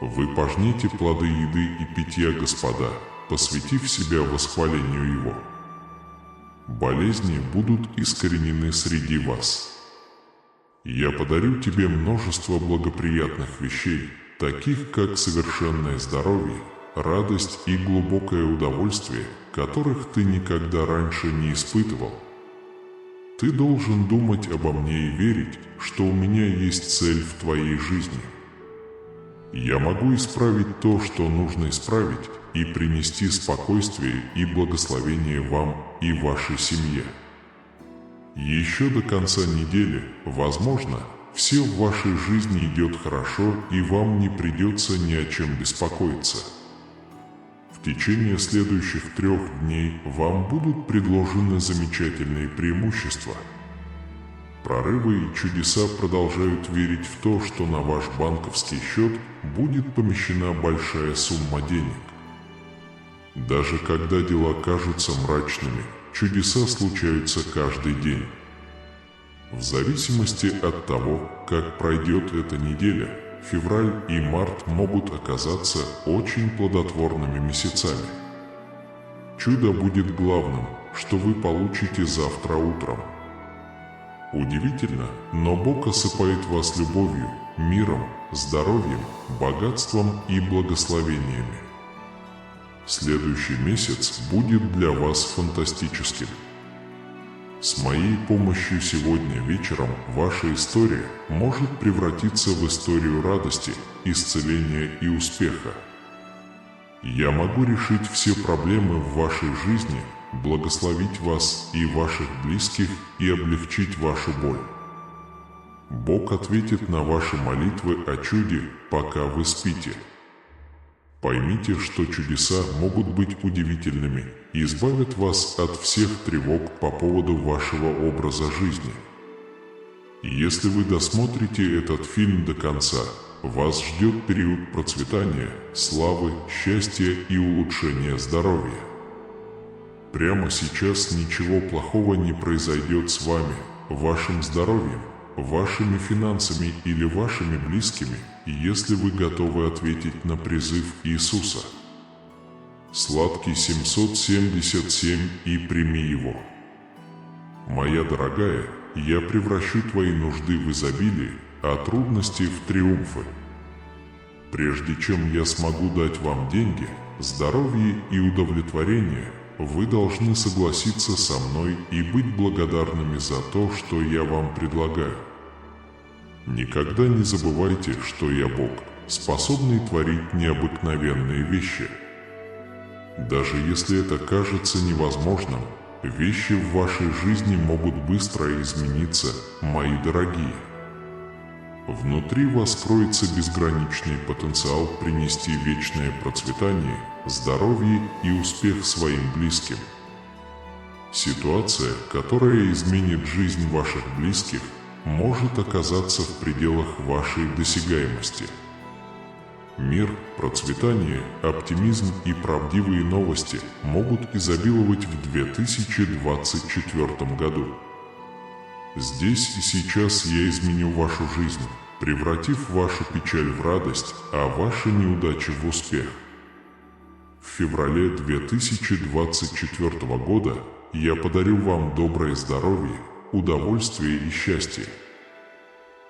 Вы пожнете плоды еды и питья Господа, посвятив себя восхвалению Его. Болезни будут искоренены среди вас. Я подарю тебе множество благоприятных вещей, таких как совершенное здоровье, радость и глубокое удовольствие, которых ты никогда раньше не испытывал. Ты должен думать обо мне и верить, что у меня есть цель в твоей жизни. Я могу исправить то, что нужно исправить, и принести спокойствие и благословение вам и вашей семье. Еще до конца недели, возможно, все в вашей жизни идет хорошо, и вам не придется ни о чем беспокоиться. В течение следующих 3 дней вам будут предложены замечательные преимущества. Прорывы и чудеса продолжают верить в то, что на ваш банковский счет будет помещена большая сумма денег. Даже когда дела кажутся мрачными, чудеса случаются каждый день. В зависимости от того, как пройдет эта неделя, февраль и март могут оказаться очень плодотворными месяцами. Чудо будет главным, что вы получите завтра утром. Удивительно, но Бог осыпает вас любовью, миром, здоровьем, богатством и благословениями. Следующий месяц будет для вас фантастическим. С моей помощью сегодня вечером ваша история может превратиться в историю радости, исцеления и успеха. Я могу решить все проблемы в вашей жизни, благословить вас и ваших близких и облегчить вашу боль. Бог ответит на ваши молитвы о чуде, пока вы спите. Поймите, что чудеса могут быть удивительными и избавят вас от всех тревог по поводу вашего образа жизни. Если вы досмотрите этот фильм до конца, вас ждет период процветания, славы, счастья и улучшения здоровья. Прямо сейчас ничего плохого не произойдет с вами, вашим здоровьем, вашими финансами или вашими близкими, если вы готовы ответить на призыв Иисуса. Сладкий 777 и прими его. Моя дорогая, я превращу твои нужды в изобилие, а трудности в триумфы. Прежде чем я смогу дать вам деньги, здоровье и удовлетворение, вы должны согласиться со мной и быть благодарными за то, что я вам предлагаю. Никогда не забывайте, что я Бог, способный творить необыкновенные вещи. Даже если это кажется невозможным, вещи в вашей жизни могут быстро измениться, мои дорогие. Внутри вас кроется безграничный потенциал принести вечное процветание, здоровье и успех своим близким. Ситуация, которая изменит жизнь ваших близких, может оказаться в пределах вашей досягаемости. Мир, процветание, оптимизм и правдивые новости могут изобиловать в 2024 году. Здесь и сейчас я изменю вашу жизнь, превратив вашу печаль в радость, а ваши неудачи в успех. В феврале 2024 года я подарю вам доброе здоровье, удовольствие и счастье.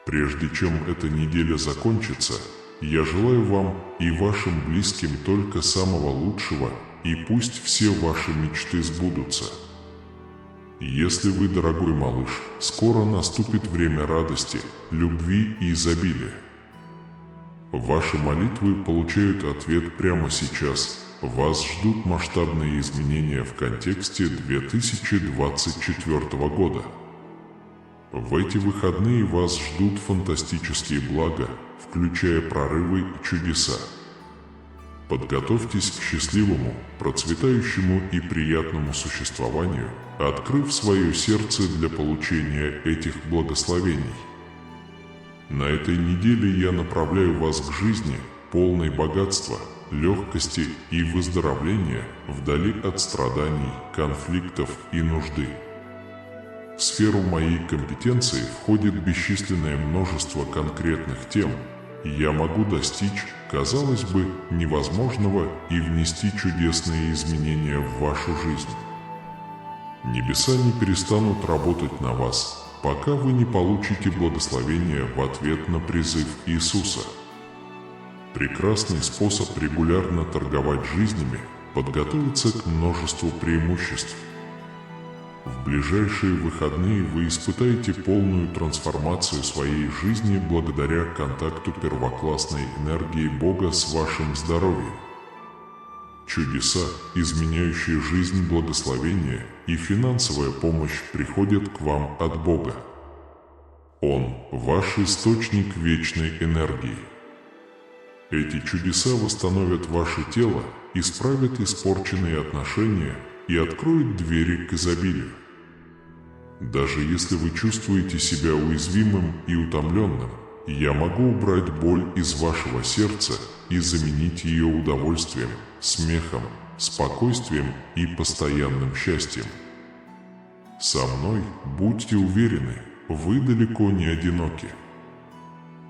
Прежде чем эта неделя закончится, я желаю вам и вашим близким только самого лучшего, и пусть все ваши мечты сбудутся. Если вы, дорогой малыш, скоро наступит время радости, любви и изобилия. Ваши молитвы получают ответ прямо сейчас. Вас ждут масштабные изменения в контексте 2024 года. В эти выходные вас ждут фантастические блага, включая прорывы и чудеса. Подготовьтесь к счастливому, процветающему и приятному существованию, открыв свое сердце для получения этих благословений. На этой неделе я направляю вас к жизни, полной богатства, легкости и выздоровления, вдали от страданий, конфликтов и нужды. В сферу моей компетенции входит бесчисленное множество конкретных тем. Я могу достичь, казалось бы, невозможного и внести чудесные изменения в вашу жизнь. Небеса не перестанут работать на вас, пока вы не получите благословение в ответ на призыв Иисуса. Прекрасный способ регулярно торговать жизнями – подготовиться к множеству преимуществ. В ближайшие выходные вы испытаете полную трансформацию своей жизни благодаря контакту первоклассной энергии Бога с вашим здоровьем. Чудеса, изменяющие жизнь, благословения и финансовая помощь приходят к вам от Бога. Он – ваш источник вечной энергии. Эти чудеса восстановят ваше тело, исправят испорченные отношения и откроют двери к изобилию. Даже если вы чувствуете себя уязвимым и утомленным, я могу убрать боль из вашего сердца и заменить ее удовольствием, смехом, спокойствием и постоянным счастьем. Со мной, будьте уверены, вы далеко не одиноки.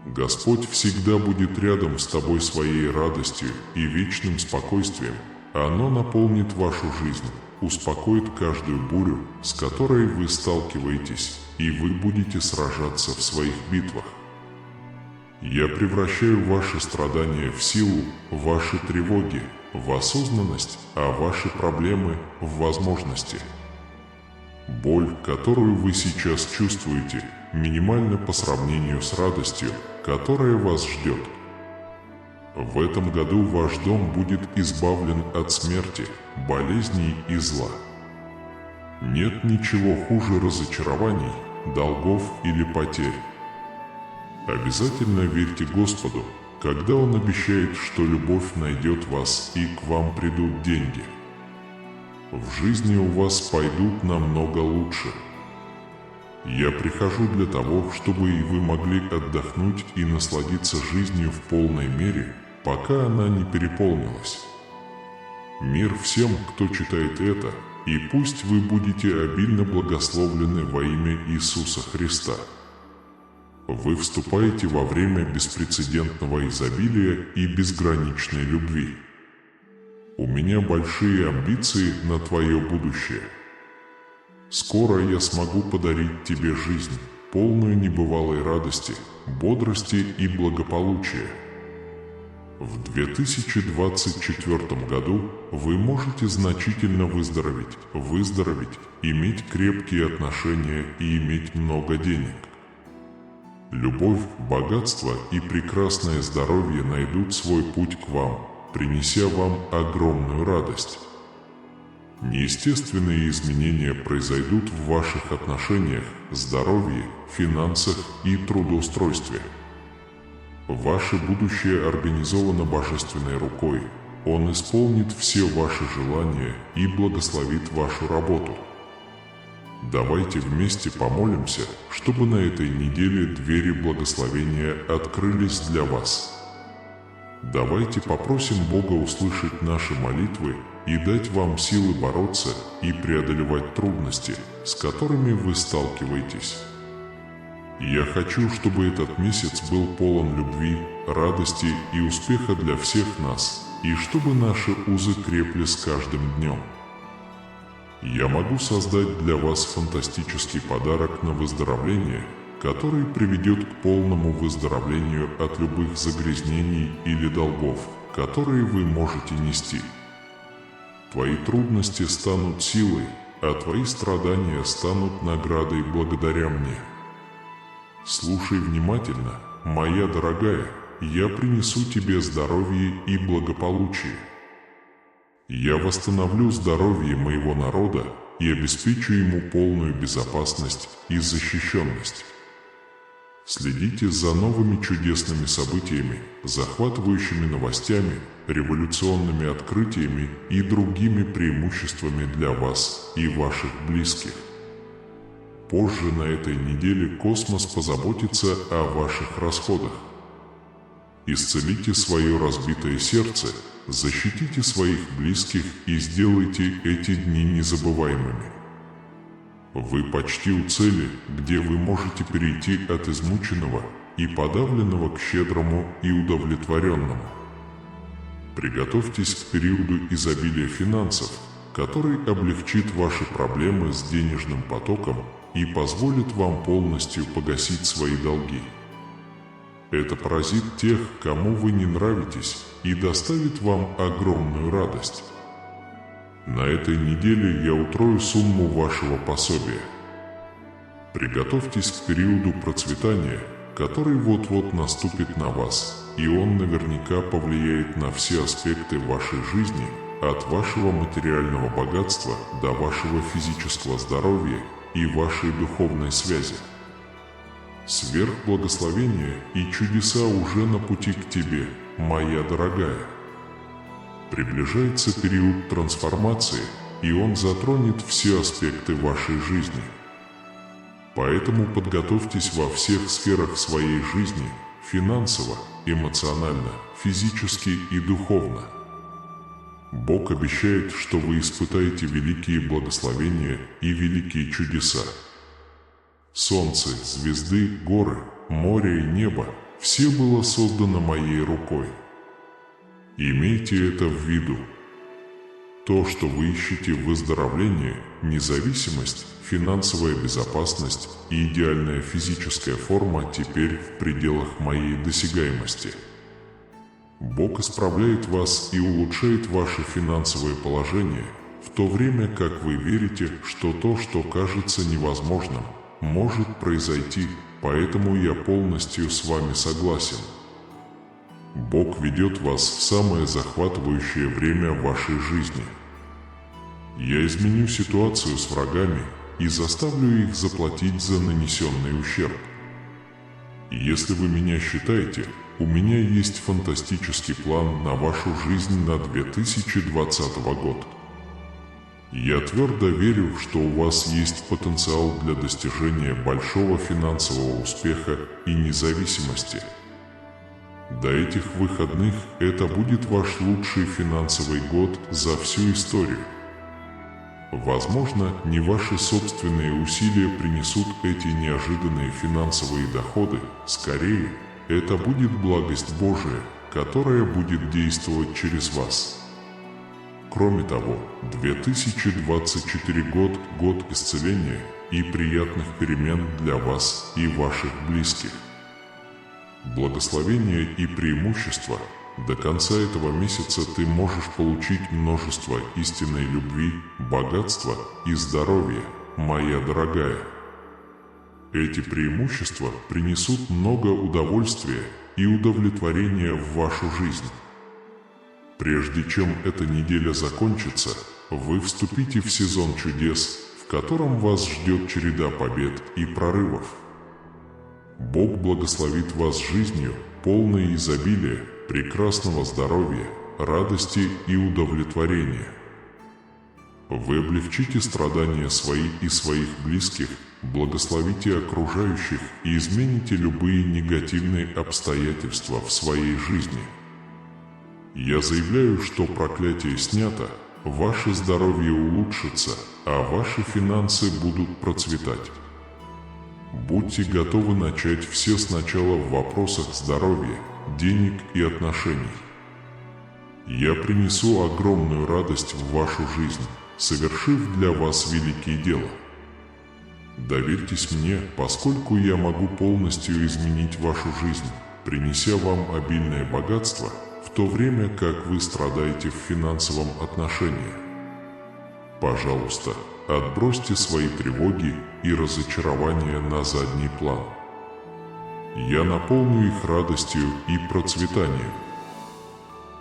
Господь всегда будет рядом с тобой своей радостью и вечным спокойствием, Оно наполнит вашу жизнь, успокоит каждую бурю, с которой вы сталкиваетесь, и вы будете сражаться в своих битвах. Я превращаю ваши страдания в силу, ваши тревоги в осознанность, а ваши проблемы в возможности. Боль, которую вы сейчас чувствуете, минимальна по сравнению с радостью, которая вас ждет. В этом году ваш дом будет избавлен от смерти, болезней и зла. Нет ничего хуже разочарований, долгов или потерь. Обязательно верьте Господу, когда Он обещает, что любовь найдет вас и к вам придут деньги. В жизни у вас пойдут намного лучше. Я прихожу для того, чтобы и вы могли отдохнуть и насладиться жизнью в полной мере, пока она не переполнилась. Мир всем, кто читает это, и пусть вы будете обильно благословлены во имя Иисуса Христа. Вы вступаете во время беспрецедентного изобилия и безграничной любви. У меня большие амбиции на твое будущее. Скоро я смогу подарить тебе жизнь, полную небывалой радости, бодрости и благополучия. В 2024 году вы можете значительно выздороветь, иметь крепкие отношения и иметь много денег. Любовь, богатство и прекрасное здоровье найдут свой путь к вам, принеся вам огромную радость. Неестественные изменения произойдут в ваших отношениях, здоровье, финансах и трудоустройстве. Ваше будущее организовано Божественной рукой. Он исполнит все ваши желания и благословит вашу работу. Давайте вместе помолимся, чтобы на этой неделе двери благословения открылись для вас. Давайте попросим Бога услышать наши молитвы и дать вам силы бороться и преодолевать трудности, с которыми вы сталкиваетесь. Я хочу, чтобы этот месяц был полон любви, радости и успеха для всех нас, и чтобы наши узы крепли с каждым днем. Я могу создать для вас фантастический подарок на выздоровление, который приведет к полному выздоровлению от любых загрязнений или долгов, которые вы можете нести. Твои трудности станут силой, а твои страдания станут наградой благодаря мне. Слушай внимательно, моя дорогая, я принесу тебе здоровье и благополучие. Я восстановлю здоровье моего народа и обеспечу ему полную безопасность и защищенность. Следите за новыми чудесными событиями, захватывающими новостями, революционными открытиями и другими преимуществами для вас и ваших близких. Позже на этой неделе космос позаботится о ваших расходах. Исцелите свое разбитое сердце, защитите своих близких и сделайте эти дни незабываемыми. Вы почти у цели, где вы можете перейти от измученного и подавленного к щедрому и удовлетворенному. Приготовьтесь к периоду изобилия финансов, который облегчит ваши проблемы с денежным потоком и позволит вам полностью погасить свои долги. Это поразит тех, кому вы не нравитесь, и доставит вам огромную радость. На этой неделе я утрою сумму вашего пособия. Приготовьтесь к периоду процветания, который вот-вот наступит на вас, и он наверняка повлияет на все аспекты вашей жизни, от вашего материального богатства до вашего физического здоровья и вашей духовной связи. Сверхблагословения и чудеса уже на пути к тебе, моя дорогая. Приближается период трансформации, и он затронет все аспекты вашей жизни. Поэтому подготовьтесь во всех сферах своей жизни, финансово, эмоционально, физически и духовно. Бог обещает, что вы испытаете великие благословения и великие чудеса. Солнце, звезды, горы, море и небо – все было создано моей рукой. Имейте это в виду. то, что вы ищете: выздоровление, независимость, финансовая безопасность и идеальная физическая форма теперь в пределах моей досягаемости. Бог исправляет вас и улучшает ваше финансовое положение, в то время как вы верите, что то, что кажется невозможным, может произойти, поэтому я полностью с вами согласен. Бог ведет вас в самое захватывающее время вашей жизни. Я изменю ситуацию с врагами и заставлю их заплатить за нанесенный ущерб. Если вы меня считаете, у меня есть фантастический план на вашу жизнь на 2020 год. Я твердо верю, что у вас есть потенциал для достижения большого финансового успеха и независимости. До этих выходных это будет ваш лучший финансовый год за всю историю. Возможно, не ваши собственные усилия принесут эти неожиданные финансовые доходы, скорее, это будет благость Божия, которая будет действовать через вас. Кроме того, 2024 год – год исцеления и приятных перемен для вас и ваших близких. Благословения и преимущества. До конца этого месяца ты можешь получить множество истинной любви, богатства и здоровья, моя дорогая. Эти преимущества принесут много удовольствия и удовлетворения в вашу жизнь. Прежде чем эта неделя закончится, вы вступите в сезон чудес, в котором вас ждет череда побед и прорывов. Бог благословит вас жизнью, полной изобилия, прекрасного здоровья, радости и удовлетворения. Вы облегчите страдания свои и своих близких, благословите окружающих и измените любые негативные обстоятельства в своей жизни. Я заявляю, что проклятие снято, ваше здоровье улучшится, а ваши финансы будут процветать. Будьте готовы начать все сначала в вопросах здоровья, денег и отношений. Я принесу огромную радость в вашу жизнь, совершив для вас великие дела. Доверьтесь мне, поскольку я могу полностью изменить вашу жизнь, принеся вам обильное богатство, в то время как вы страдаете в финансовом отношении. Пожалуйста, отбросьте свои тревоги и разочарования на задний план. Я наполню их радостью и процветанием.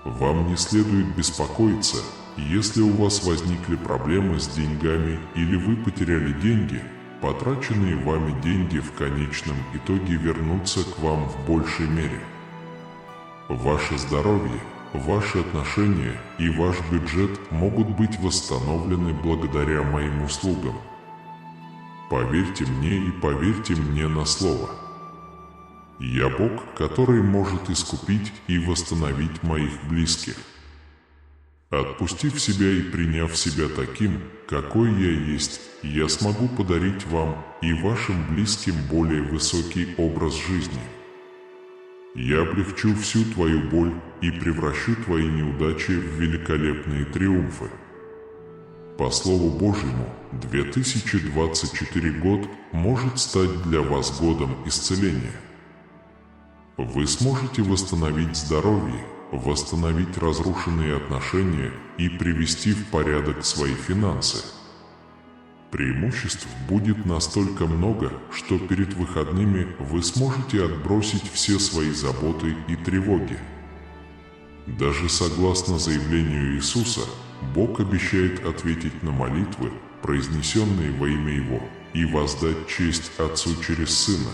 Вам не следует беспокоиться, если у вас возникли проблемы с деньгами или вы потеряли деньги. Потраченные вами деньги в конечном итоге вернутся к вам в большей мере. Ваше здоровье, ваши отношения и ваш бюджет могут быть восстановлены благодаря моим услугам. Поверьте мне и поверьте мне на слово. Я Бог, который может искупить и восстановить моих близких. Отпустив себя и приняв себя таким, какой я есть, я смогу подарить вам и вашим близким более высокий образ жизни. Я облегчу всю твою боль и превращу твои неудачи в великолепные триумфы. По Слову Божьему, 2024 год может стать для вас годом исцеления. Вы сможете восстановить здоровье, восстановить разрушенные отношения и привести в порядок свои финансы. Преимуществ будет настолько много, что перед выходными вы сможете отбросить все свои заботы и тревоги. Даже согласно заявлению Иисуса, Бог обещает ответить на молитвы, произнесенные во имя Его, и воздать честь Отцу через Сына.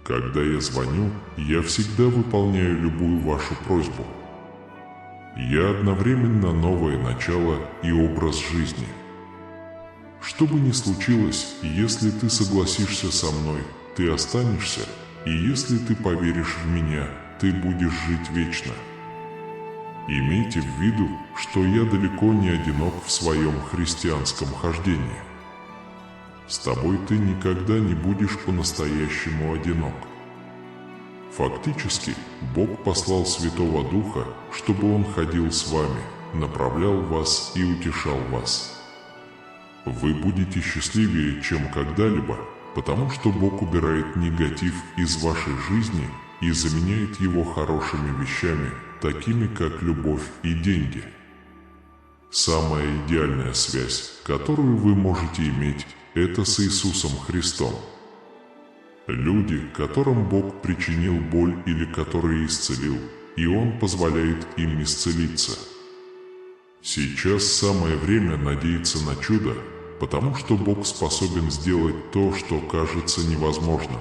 Когда я звоню, я всегда выполняю любую вашу просьбу. Я одновременно новое начало и образ жизни. Что бы ни случилось, если ты согласишься со мной, ты останешься, и если ты поверишь в меня, ты будешь жить вечно. Имейте в виду, что я далеко не одинок в своем христианском хождении. С тобой ты никогда не будешь по-настоящему одинок. Фактически, Бог послал Святого Духа, чтобы Он ходил с вами, направлял вас и утешал вас. Вы будете счастливее, чем когда-либо, потому что Бог убирает негатив из вашей жизни и заменяет его хорошими вещами, такими как любовь и деньги. Самая идеальная связь, которую вы можете иметь, это с Иисусом Христом. Люди, которым Бог причинил боль или которые исцелил, и Он позволяет им исцелиться. Сейчас самое время надеяться на чудо, потому что Бог способен сделать то, что кажется невозможным.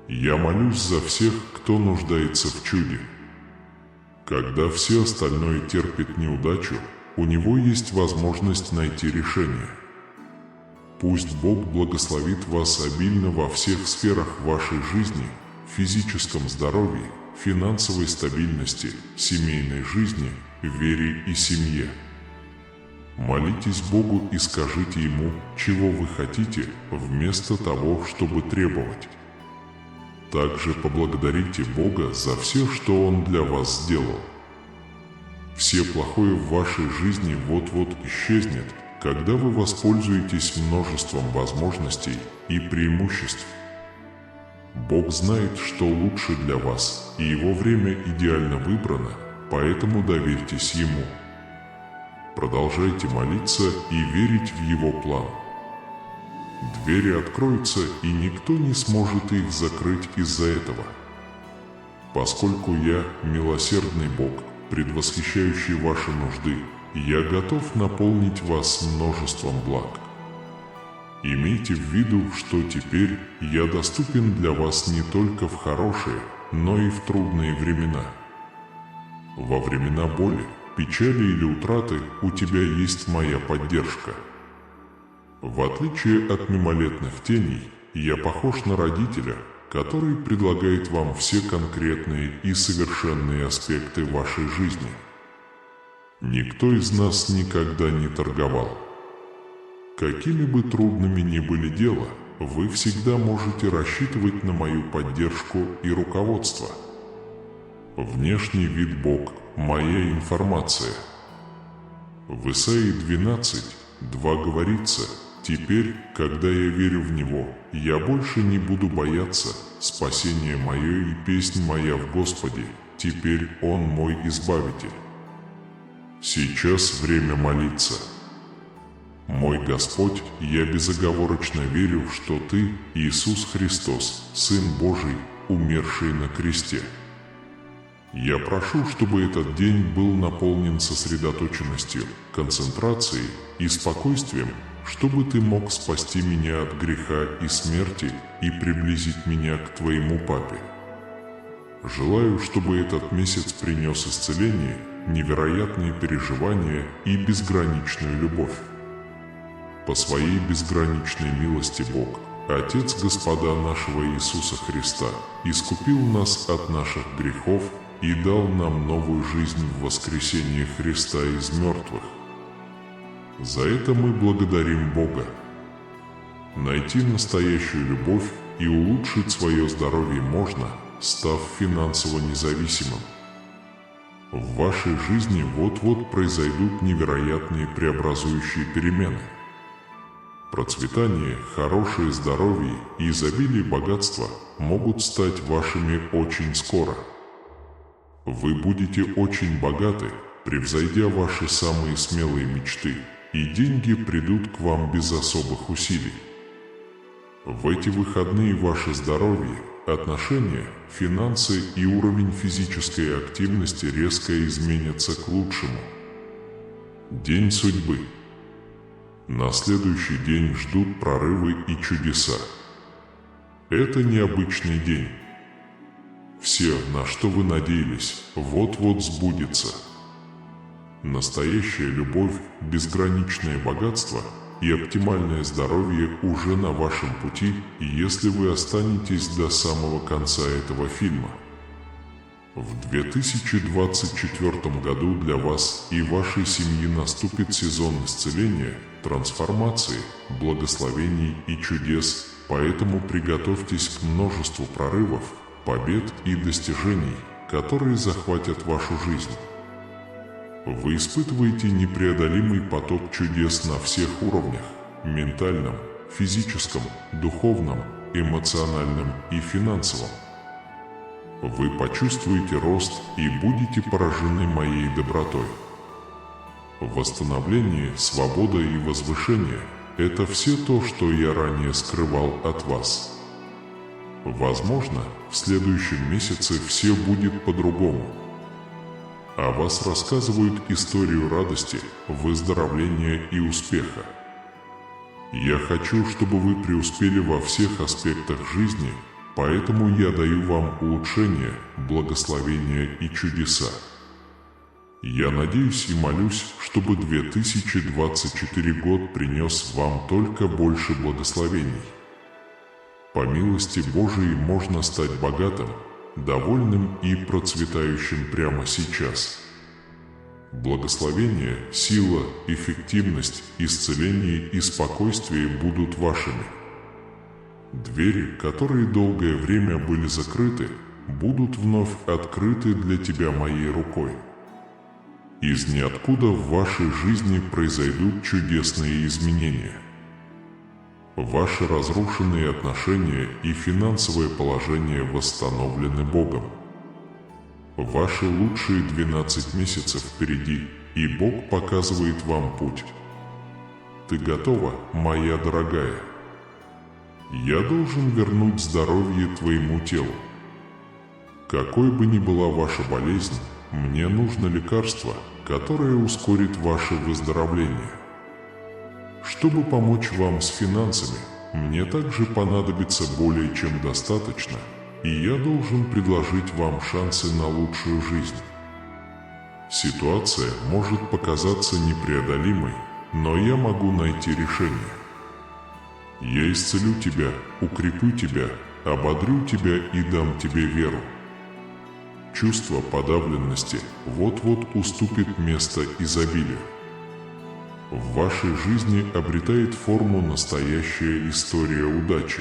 Я молюсь за всех, кто нуждается в чуде. Когда все остальное терпит неудачу, у него есть возможность найти решение. Пусть Бог благословит вас обильно во всех сферах вашей жизни, физическом здоровье, финансовой стабильности, семейной жизни, вере и семье. Молитесь Богу и скажите Ему, чего вы хотите, вместо того, чтобы требовать. Также поблагодарите Бога за все, что Он для вас сделал. Все плохое в вашей жизни вот-вот исчезнет, когда вы воспользуетесь множеством возможностей и преимуществ. Бог знает, что лучше для вас, и Его время идеально выбрано, поэтому доверьтесь Ему. Продолжайте молиться и верить в Его план. Двери откроются, и никто не сможет их закрыть из-за этого. Поскольку я милосердный Бог, предвосхищающий ваши нужды, я готов наполнить вас множеством благ. Имейте в виду, что теперь я доступен для вас не только в хорошие, но и в трудные времена. Во времена боли, печали или утраты у тебя есть моя поддержка. В отличие от мимолетных теней, я похож на родителя, который предлагает вам все конкретные и совершенные аспекты вашей жизни. Никто из нас никогда не торговал. Какими бы трудными ни были дела, вы всегда можете рассчитывать на мою поддержку и руководство. Внешний вид Бог – моя информация. В Исаии 12:2 говорится: «Теперь, когда я верю в Него, я больше не буду бояться, спасение мое и песнь моя в Господе, теперь Он мой избавитель». Сейчас время молиться. Мой Господь, я безоговорочно верю, что Ты, Иисус Христос, Сын Божий, умерший на кресте. Я прошу, чтобы этот день был наполнен сосредоточенностью, концентрацией и спокойствием, чтобы Ты мог спасти меня от греха и смерти и приблизить меня к Твоему Папе. Желаю, чтобы этот месяц принес исцеление, невероятные переживания и безграничную любовь. По Своей безграничной милости Бог, Отец Господа нашего Иисуса Христа, искупил нас от наших грехов и дал нам новую жизнь в воскресении Христа из мертвых. За это мы благодарим Бога. Найти настоящую любовь и улучшить свое здоровье можно, став финансово независимым. В вашей жизни вот-вот произойдут невероятные преобразующие перемены. Процветание, хорошее здоровье и изобилие богатства могут стать вашими очень скоро. Вы будете очень богаты, превзойдя ваши самые смелые мечты, и деньги придут к вам без особых усилий. В эти выходные ваше здоровье, отношения, финансы и уровень физической активности резко изменятся к лучшему. День судьбы. На следующий день ждут прорывы и чудеса. Это необычный день. Все, на что вы надеялись, вот-вот сбудется. Настоящая любовь, безграничное богатство и оптимальное здоровье уже на вашем пути, если вы останетесь до самого конца этого фильма. В 2024 году для вас и вашей семьи наступит сезон исцеления, трансформации, благословений и чудес, поэтому приготовьтесь к множеству прорывов, побед и достижений, которые захватят вашу жизнь. Вы испытываете непреодолимый поток чудес на всех уровнях – ментальном, физическом, духовном, эмоциональном и финансовом. Вы почувствуете рост и будете поражены моей добротой. Восстановление, свобода и возвышение – это все то, что я ранее скрывал от вас. Возможно, в следующем месяце все будет по-другому. О вас рассказывают историю радости, выздоровления и успеха. Я хочу, чтобы вы преуспели во всех аспектах жизни, поэтому я даю вам улучшения, благословения и чудеса. Я надеюсь и молюсь, чтобы 2024 год принес вам только больше благословений. По милости Божией можно стать богатым, довольным и процветающим прямо сейчас. Благословение, сила, эффективность, исцеление и спокойствие будут вашими. Двери, которые долгое время были закрыты, будут вновь открыты для тебя моей рукой. Из ниоткуда в вашей жизни произойдут чудесные изменения. Ваши разрушенные отношения и финансовое положение восстановлены Богом. Ваши лучшие 12 месяцев впереди, и Бог показывает вам путь. Ты готова, моя дорогая? Я должен вернуть здоровье твоему телу. Какой бы ни была ваша болезнь, мне нужно лекарство, которое ускорит ваше выздоровление. Чтобы помочь вам с финансами, мне также понадобится более чем достаточно, и я должен предложить вам шансы на лучшую жизнь. Ситуация может показаться непреодолимой, но я могу найти решение. Я исцелю тебя, укреплю тебя, ободрю тебя и дам тебе веру. Чувство подавленности вот-вот уступит место изобилию. В вашей жизни обретает форму настоящая история удачи.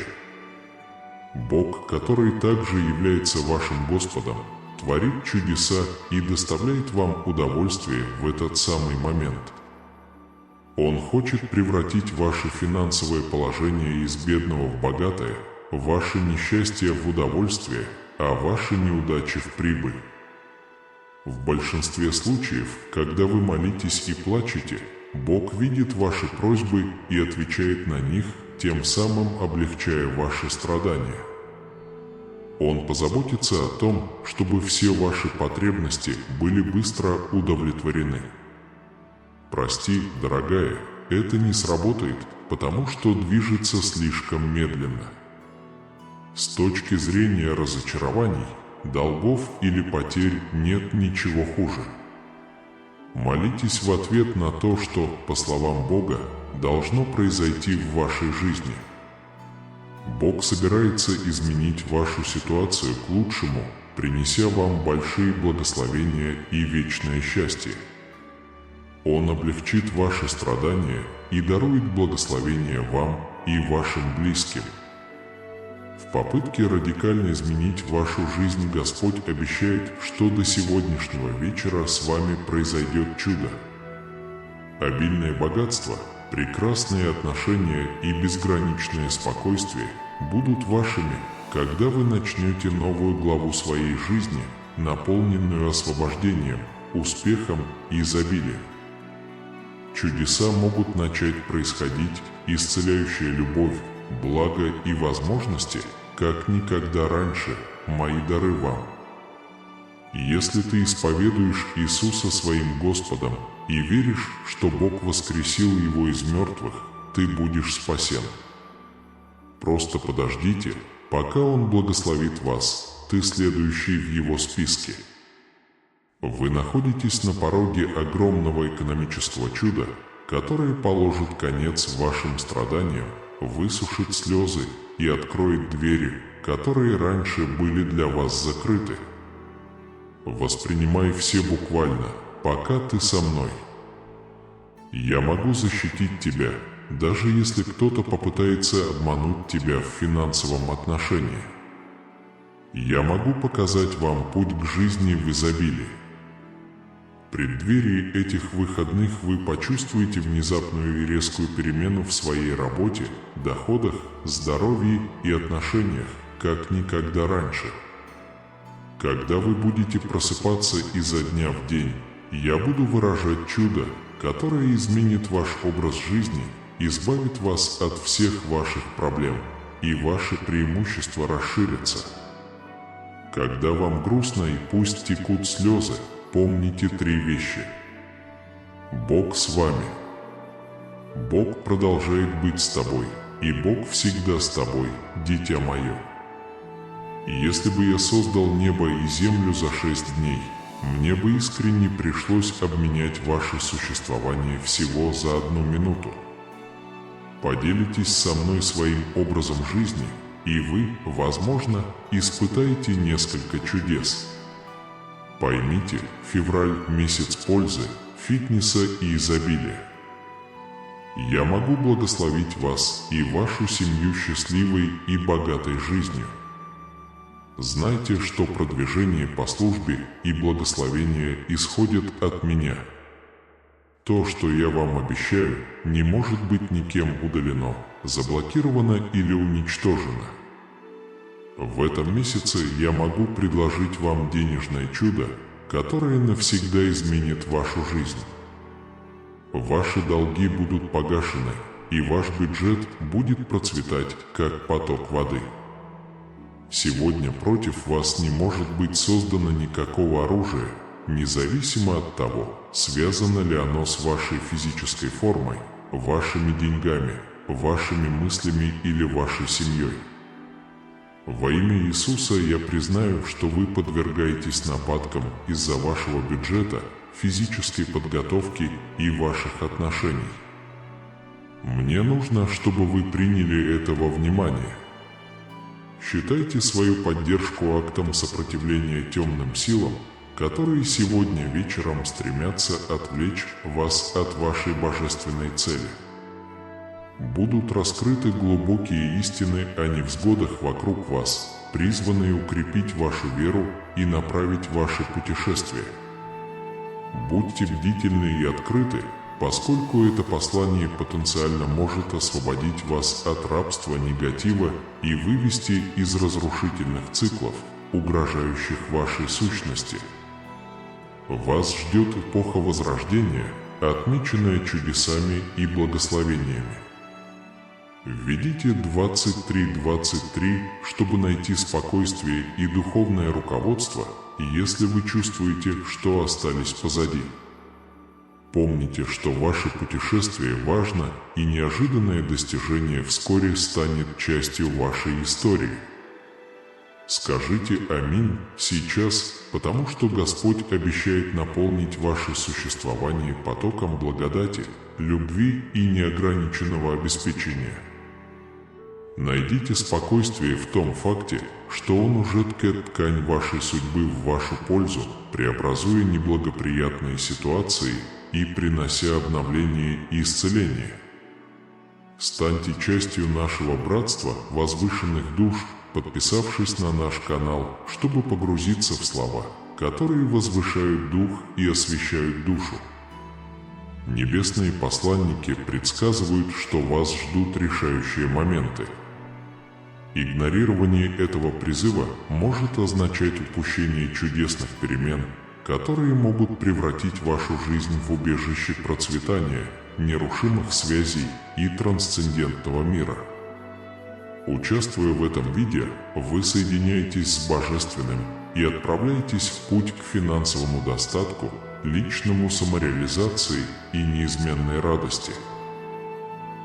Бог, который также является вашим Господом, творит чудеса и доставляет вам удовольствие в этот самый момент. Он хочет превратить ваше финансовое положение из бедного в богатое, ваше несчастье в удовольствие, а ваши неудачи в прибыль. В большинстве случаев, когда вы молитесь и плачете, Бог видит ваши просьбы и отвечает на них, тем самым облегчая ваши страдания. Он позаботится о том, чтобы все ваши потребности были быстро удовлетворены. Прости, дорогая, это не сработает, потому что движется слишком медленно. С точки зрения разочарований, долгов или потерь нет ничего хуже. Молитесь в ответ на то, что, по словам Бога, должно произойти в вашей жизни. Бог собирается изменить вашу ситуацию к лучшему, принеся вам большие благословения и вечное счастье. Он облегчит ваши страдания и дарует благословение вам и вашим близким. В попытке радикально изменить вашу жизнь Господь обещает, что до сегодняшнего вечера с вами произойдет чудо. Обильное богатство, прекрасные отношения и безграничное спокойствие будут вашими, когда вы начнете новую главу своей жизни, наполненную освобождением, успехом и изобилием. Чудеса могут начать происходить, исцеляющая любовь, благо и возможности, как никогда раньше, мои дары вам. Если ты исповедуешь Иисуса своим Господом и веришь, что Бог воскресил Его из мертвых, ты будешь спасен. Просто подождите, пока Он благословит вас, ты следующий в Его списке. Вы находитесь на пороге огромного экономического чуда, которое положит конец вашим страданиям, высушит слезы и откроет двери, которые раньше были для вас закрыты. Воспринимай все буквально, пока ты со мной. Я могу защитить тебя, даже если кто-то попытается обмануть тебя в финансовом отношении. Я могу показать вам путь к жизни в изобилии. В преддверии этих выходных вы почувствуете внезапную и резкую перемену в своей работе, доходах, здоровье и отношениях, как никогда раньше. Когда вы будете просыпаться изо дня в день, я буду выражать чудо, которое изменит ваш образ жизни, избавит вас от всех ваших проблем, и ваши преимущества расширятся. Когда вам грустно и пусть текут слезы, помните 3 вещи. Бог с вами. Бог продолжает быть с тобой, и Бог всегда с тобой, дитя мое. Если бы я создал небо и землю за 6 дней, мне бы искренне пришлось обменять ваше существование всего за 1 минуту. Поделитесь со мной своим образом жизни, и вы, возможно, испытаете несколько чудес. Поймите, февраль – месяц пользы, фитнеса и изобилия. Я могу благословить вас и вашу семью счастливой и богатой жизнью. Знайте, что продвижение по службе и благословение исходят от меня. То, что я вам обещаю, не может быть никем удалено, заблокировано или уничтожено. В этом месяце я могу предложить вам денежное чудо, которое навсегда изменит вашу жизнь. Ваши долги будут погашены, и ваш бюджет будет процветать, как поток воды. Сегодня против вас не может быть создано никакого оружия, независимо от того, связано ли оно с вашей физической формой, вашими деньгами, вашими мыслями или вашей семьей. Во имя Иисуса я признаю, что вы подвергаетесь нападкам из-за вашего бюджета, физической подготовки и ваших отношений. Мне нужно, чтобы вы приняли это во внимание. Считайте свою поддержку актом сопротивления темным силам, которые сегодня вечером стремятся отвлечь вас от вашей божественной цели. Будут раскрыты глубокие истины о невзгодах вокруг вас, призванные укрепить вашу веру и направить ваше путешествие. Будьте бдительны и открыты, поскольку это послание потенциально может освободить вас от рабства негатива и вывести из разрушительных циклов, угрожающих вашей сущности. Вас ждет эпоха Возрождения, отмеченная чудесами и благословениями. Введите 2323, чтобы найти спокойствие и духовное руководство, если вы чувствуете, что остались позади. Помните, что ваше путешествие важно, и неожиданное достижение вскоре станет частью вашей истории. Скажите «Аминь» сейчас, потому что Господь обещает наполнить ваше существование потоком благодати, любви и неограниченного обеспечения. Найдите спокойствие в том факте, что Он уже ткет ткань вашей судьбы в вашу пользу, преобразуя неблагоприятные ситуации и принося обновление и исцеление. Станьте частью нашего братства возвышенных душ, подписавшись на наш канал, чтобы погрузиться в слова, которые возвышают дух и освещают душу. Небесные посланники предсказывают, что вас ждут решающие моменты. Игнорирование этого призыва может означать упущение чудесных перемен, которые могут превратить вашу жизнь в убежище процветания, нерушимых связей и трансцендентного мира. Участвуя в этом видео, вы соединяетесь с Божественным и отправляетесь в путь к финансовому достатку, личному самореализации и неизменной радости.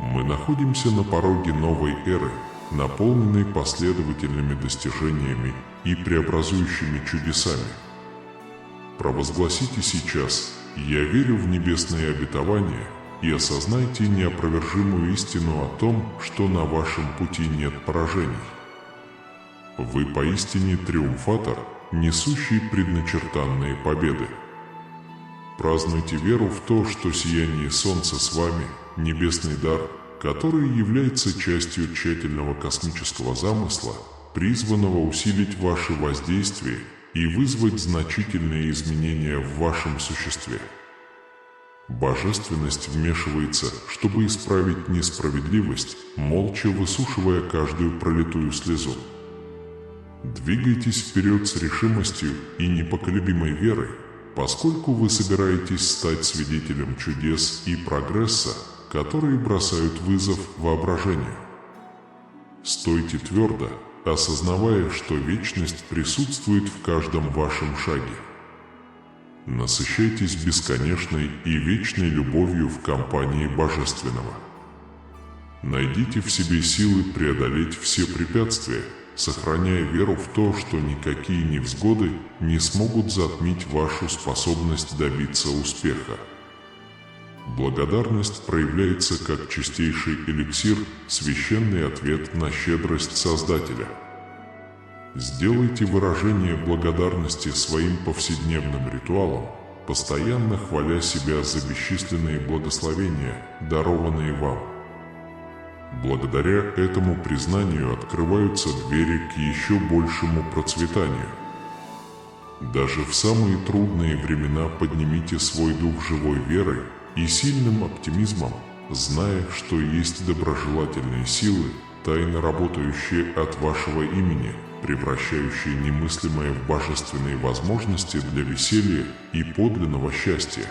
Мы находимся на пороге новой эры, наполненной последовательными достижениями и преобразующими чудесами. Провозгласите сейчас «Я верю в небесные обетования» и осознайте неопровержимую истину о том, что на вашем пути нет поражений. Вы поистине триумфатор, несущий предначертанные победы. Празднуйте веру в то, что сияние солнца с вами – небесный дар, который является частью тщательного космического замысла, призванного усилить ваше воздействие и вызвать значительные изменения в вашем существе. Божественность вмешивается, чтобы исправить несправедливость, молча высушивая каждую пролитую слезу. Двигайтесь вперед с решимостью и непоколебимой верой, поскольку вы собираетесь стать свидетелем чудес и прогресса, которые бросают вызов воображению. Стойте твердо, осознавая, что вечность присутствует в каждом вашем шаге. Насыщайтесь бесконечной и вечной любовью в компании Божественного. Найдите в себе силы преодолеть все препятствия, сохраняя веру в то, что никакие невзгоды не смогут затмить вашу способность добиться успеха. Благодарность проявляется как чистейший эликсир, священный ответ на щедрость Создателя. Сделайте выражение благодарности своим повседневным ритуалом, постоянно хваля себя за бесчисленные благословения, дарованные вам. Благодаря этому признанию открываются двери к еще большему процветанию. Даже в самые трудные времена поднимите свой дух живой верой и сильным оптимизмом, зная, что есть доброжелательные силы, тайно работающие от вашего имени, превращающие немыслимое в божественные возможности для веселья и подлинного счастья.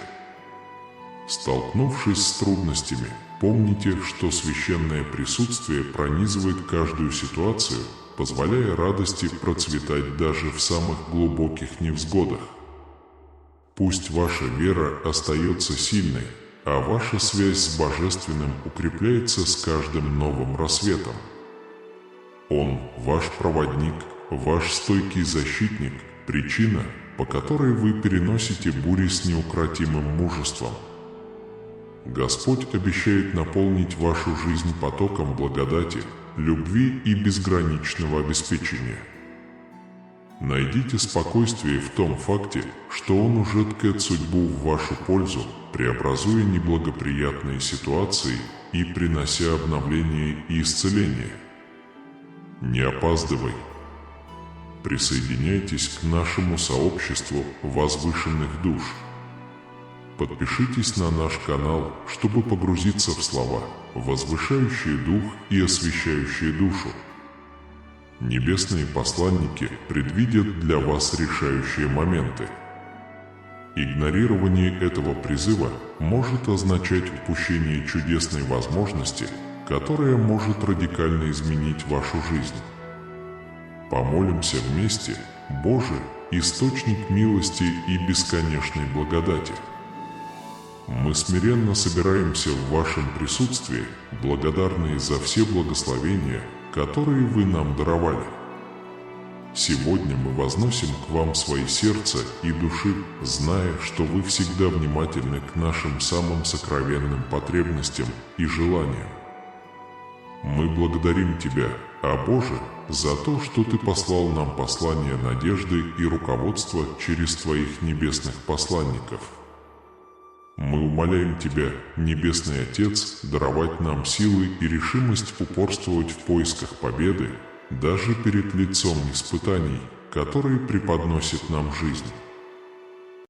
Столкнувшись с трудностями, помните, что священное присутствие пронизывает каждую ситуацию, позволяя радости процветать даже в самых глубоких невзгодах. Пусть ваша вера остается сильной, а ваша связь с Божественным укрепляется с каждым новым рассветом. Он – ваш проводник, ваш стойкий защитник, причина, по которой вы переносите бури с неукротимым мужеством. Господь обещает наполнить вашу жизнь потоком благодати, любви и безграничного обеспечения. Найдите спокойствие в том факте, что Он уже ткет судьбу в вашу пользу, преобразуя неблагоприятные ситуации и принося обновление и исцеление. Не опаздывай. Присоединяйтесь к нашему сообществу возвышенных душ. Подпишитесь на наш канал, чтобы погрузиться в слова, возвышающие дух и освещающие душу. Небесные посланники предвидят для вас решающие моменты. Игнорирование этого призыва может означать упущение чудесной возможности, которая может радикально изменить вашу жизнь. Помолимся вместе, Боже, источник милости и бесконечной благодати. Мы смиренно собираемся в вашем присутствии, благодарные за все благословения, которые вы нам даровали. Сегодня мы возносим к вам свои сердца и души, зная, что вы всегда внимательны к нашим самым сокровенным потребностям и желаниям. Мы благодарим Тебя, о Боже, за то, что Ты послал нам послание надежды и руководства через Твоих небесных посланников. Мы умоляем Тебя, Небесный Отец, даровать нам силы и решимость упорствовать в поисках победы, даже перед лицом испытаний, которые преподносит нам жизнь.